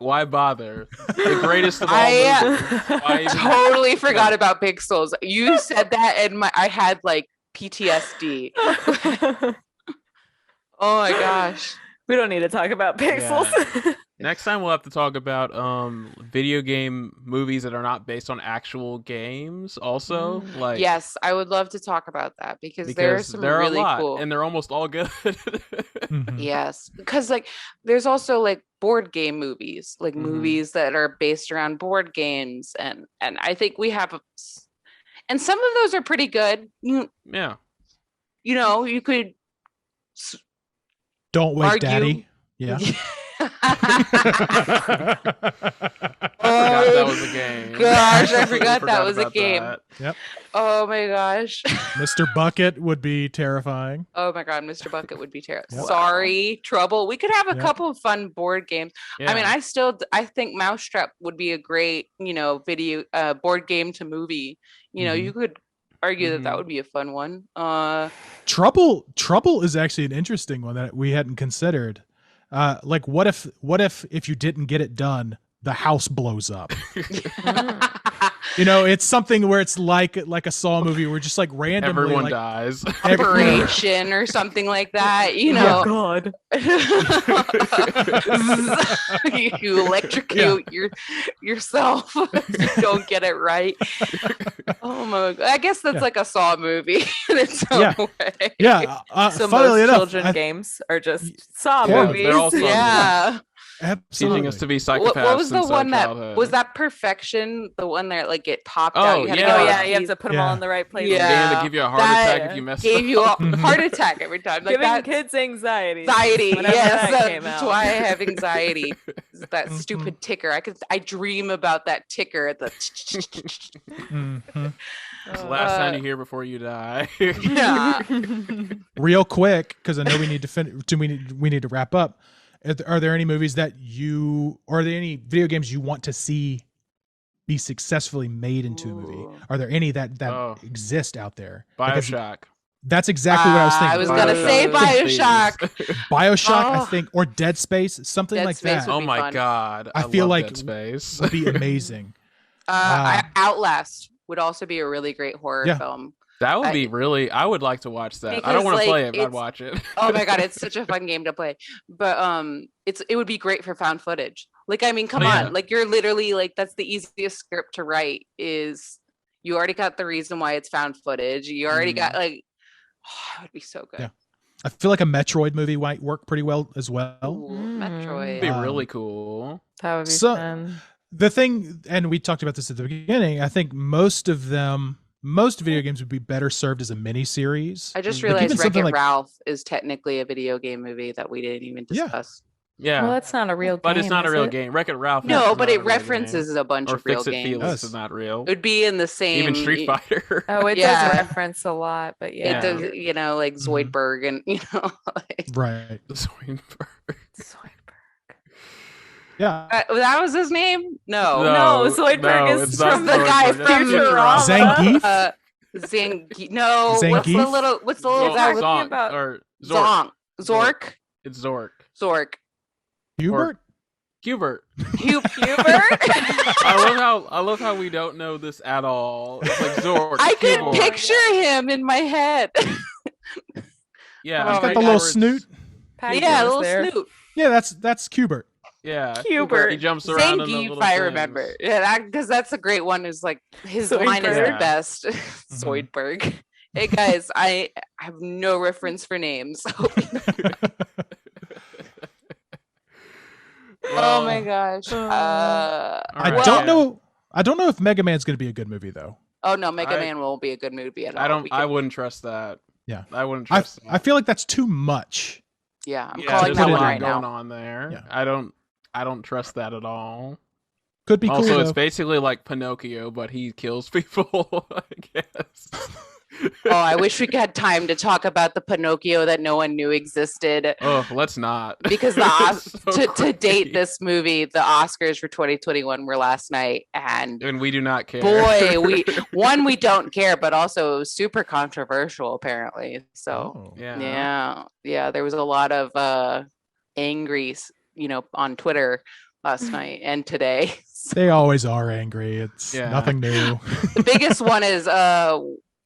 why bother? The greatest of all movies. Why even- Totally forgot about Pixels. You said that and I had like PTSD. Oh my gosh. We don't need to talk about Pixels. Next time we'll have to talk about video game movies that are not based on actual games. Also, like Yes, I would love to talk about that because there are some there are really a lot, cool. and they're almost all good. Mhm. Yes, because like there's also like board game movies, like Mhm. movies that are based around board games, and I think we have and some of those are pretty good. Yeah. You could Don't wake argue. daddy. Yeah. I forgot that was a game. Gosh, I Completely forgot that was a about game. that. Oh my gosh. Mr. Bucket would be terrifying. Oh my god, Mr. Bucket would be terrible. Yep. Sorry, Trouble. We could have a Yep. couple of fun board games. Yeah. I mean, I think Mousetrap would be a great, video board game to movie. Mhm. You could argue that Mhm. would be a fun one. Trouble is actually an interesting one that we hadn't considered. Like what if you didn't get it done, the house blows up? You know, it's something where it's like a Saw movie where just like randomly Everyone like, dies. Operation or something like that, you know. God. You electrocute yourself if you don't get it right. Oh my god. I guess that's like a Saw movie in its own way. Yeah. So Funnily most enough, children games are just Saw Yeah, movies. they're all Saw Yeah. absolutely. Teaching us to be psychopaths. What was the since our one that childhood. was that Perfection? The one that like it popped Oh, out. You had to yeah. get Oh all yeah, the you have keys. to put them all in the right place. Yeah. Game to give you a heart That attack if you messed gave up. you a heart attack every time. Like Giving that kids anxiety. anxiety. whenever Yes, that came that's out. why I have anxiety. Is that stupid ticker. I dream about that ticker at the Mhm. It's the last time you hear before you die. yeah. Real quick, because I know we need to we need to wrap up. Are there any movies that or are there any video games you want to see be successfully made into a movie? Ooh. Are there any that Oh. exist out there? Because Bioshock. that's exactly what I was thinking. I was gonna say Bioshock. Bioshock, I Oh. think, or Dead Space, something Dead like Space that would Oh be my fun. god. I feel love like Dead Space. would be amazing. Outlast would also be a really great horror Yeah. film. That would be really. I would like to watch that. I Because, don't want to like, play it, but I'd it's- watch it. Oh my god, it's such a fun game to play. But it would be great for found footage. Like, I mean, come Yeah. on. Like, you're literally like, that's the easiest script to write. Is you already got the reason why it's found footage. You already got like, it would be so good. Yeah. I feel like a Metroid movie might work pretty well as well. Ooh, Metroid. It'd be really cool. That would be So- fun. The thing, and we talked about this at the beginning, I think most video games would be better served as a mini series. I just Like, even realized something Wreck-It like- Ralph is technically a video game movie that we didn't even Yeah. discuss. Yeah. Well, that's not a real game. but it's not a is real it? game. Wreck-It Ralph. No, is but not it a real game. references a bunch Or of real Fix It games. Felix Yes. is not real. It would be in the same. Even Street Fighter. Oh, it Yeah. does reference a lot, but yeah. It does, like Mhm. Zoidberg and like, Right. Zoidberg. Zoidberg. Yeah. that was his name. No, No, Zoidberg is it's not from the guy Zoidberg, that's from Futurama. Zangief? Zangief. No, Zangief? what's the little Zork, guy talking with Zonk, about- or Zork. Zork? It's Zork. Zork. Hubert? Hubert. Hubert. I love how we don't know this at all. It's like Zork. I could Hubert. picture him in my head. Yeah, He's I'm got pretty the little sure it's- snoot. Patty Yeah, a was little there. snoot. Yeah, that's Hubert. Yeah, Hubert. He jumps around in the Zangief, little I things. remember. Yeah, because that's a great one. Is like his line is the Zoidberg. best. Zoidberg. Hey guys, I have no reference for names. Oh my gosh. All I right. don't know. I don't know if Mega Man's going to be a good movie though. Oh no, Mega I- Man won't be a good movie at all. I don't. We I can- wouldn't trust that. Yeah. I wouldn't I trust. I feel like that's too much. Yeah, I'm yeah, calling there's that a one lot right going now. on there. Yeah. I don't trust that at all. Could be cool. Also, it's though. basically like Pinocchio, but he kills people. I guess. Oh, I wish we had time to talk about the Pinocchio that no one knew existed. Oh, let's not. Because It's so to date crazy. this movie, the Oscars for 2021 were last night, and and we do not care. boy, we don't care, but also it was super controversial apparently. So Oh. yeah, there was a lot of angry, on Twitter last night and today. They always are angry. It's Yeah. nothing new. The biggest one is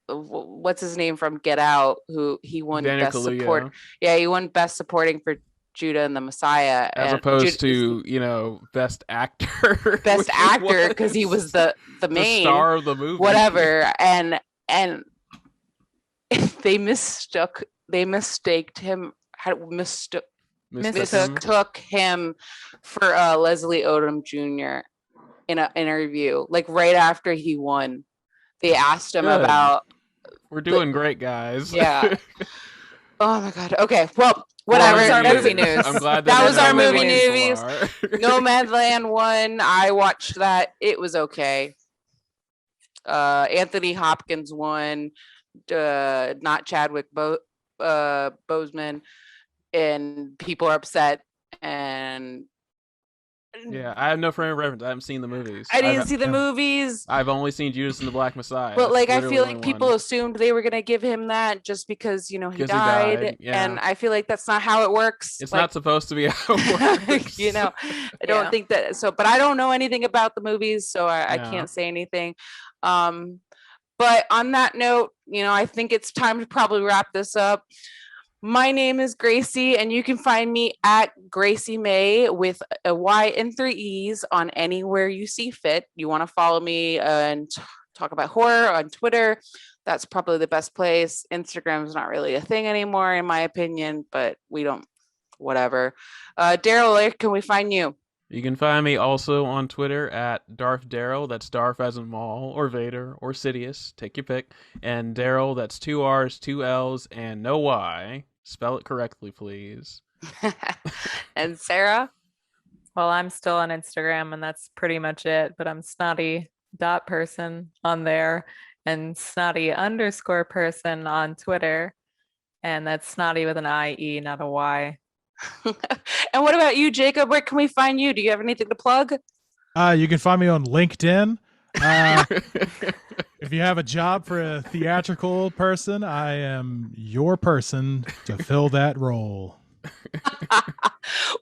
what's his name from Get Out, who he won Daniel best support. Kaluuya, Yeah, he won best supporting for Judah and the Messiah, as and opposed Judah- to best actor. best which he actor because he was the main star of the movie. whatever, and they mistaked him. Mistook him. Mistook him for Leslie Odom Jr. in an interview, like right after he won. They asked him Good. about. We're doing great, guys. Yeah. Oh my god. Okay. Well, whatever. That was our That's- movie news. I'm glad That was our no movie news. Nomadland won. I watched that. It was okay. Anthony Hopkins won. Not Chadwick Boseman, and people are upset. And Yeah, I have no frame of reference. I haven't seen the movies. I didn't see the movies. I've only seen Judas and the Black Messiah. But That's like, I literally feel the like only people one. assumed they were gonna give him that just because, you know, he 'Cause he died. died, yeah. And I feel like that's not how it works. It's Like, not supposed to be how it works. you know, I don't Yeah. think that. So, but I don't know anything about the movies, so I Yeah. can't say anything. But on that note, you know, I think it's time to probably wrap this up. My name is Gracie, and you can find me at Gracie May with a Y and 3 E's on anywhere you see fit. You want to follow me and talk about horror on Twitter. That's probably the best place. Instagram is not really a thing anymore, in my opinion, but we don't, whatever. Darrell, where can we find you? You can find me also on Twitter at Darth Darrell. That's Darth as in Maul or Vader or Sidious. Take your pick. And Darrell, that's 2 R's, 2 L's, and no Y. Spell it correctly, please. And Sarah? Well, I'm still on Instagram, and that's pretty much it. But I'm snotty.person on there, and snotty_person on Twitter. And that's snotty with an IE, not a Y. And what about you, Jacob? Where can we find you? Do you have anything to plug? You can find me on LinkedIn. If you have a job for a theatrical person, I am your person to fill that role.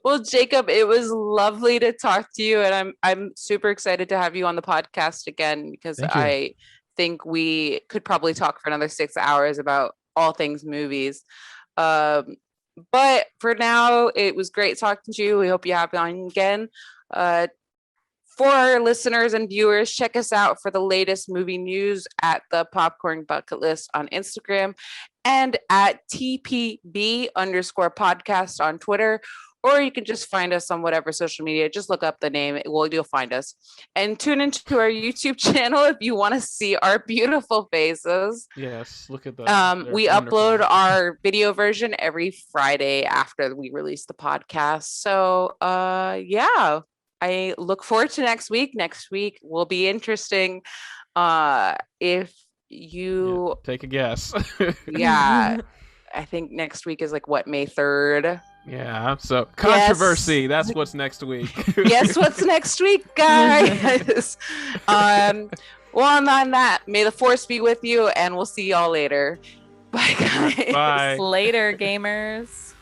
Well, Jacob, it was lovely to talk to you, and I'm super excited to have you on the podcast again, because Thank you. I think we could probably talk for another 6 hours about all things movies. But for now, it was great talking to you. We hope you have you on again. For our listeners and viewers, check us out for the latest movie news at the Popcorn Bucket List on Instagram and at TPB_podcast on Twitter. Or you can just find us on whatever social media. Just look up the name. You'll find us. And tune into our YouTube channel if you want to see our beautiful faces. Yes, look at that. We upload our video version every Friday after we release the podcast. So, yeah. I look forward to next week. Next week will be interesting. If you take a guess. Yeah. I think next week is like what, May 3rd? Yeah. So controversy. Yes. That's what's next week. Yes, what's next week, guys? Well, on that, may the force be with you, and we'll see y'all later. Bye, guys. Bye. Later, gamers.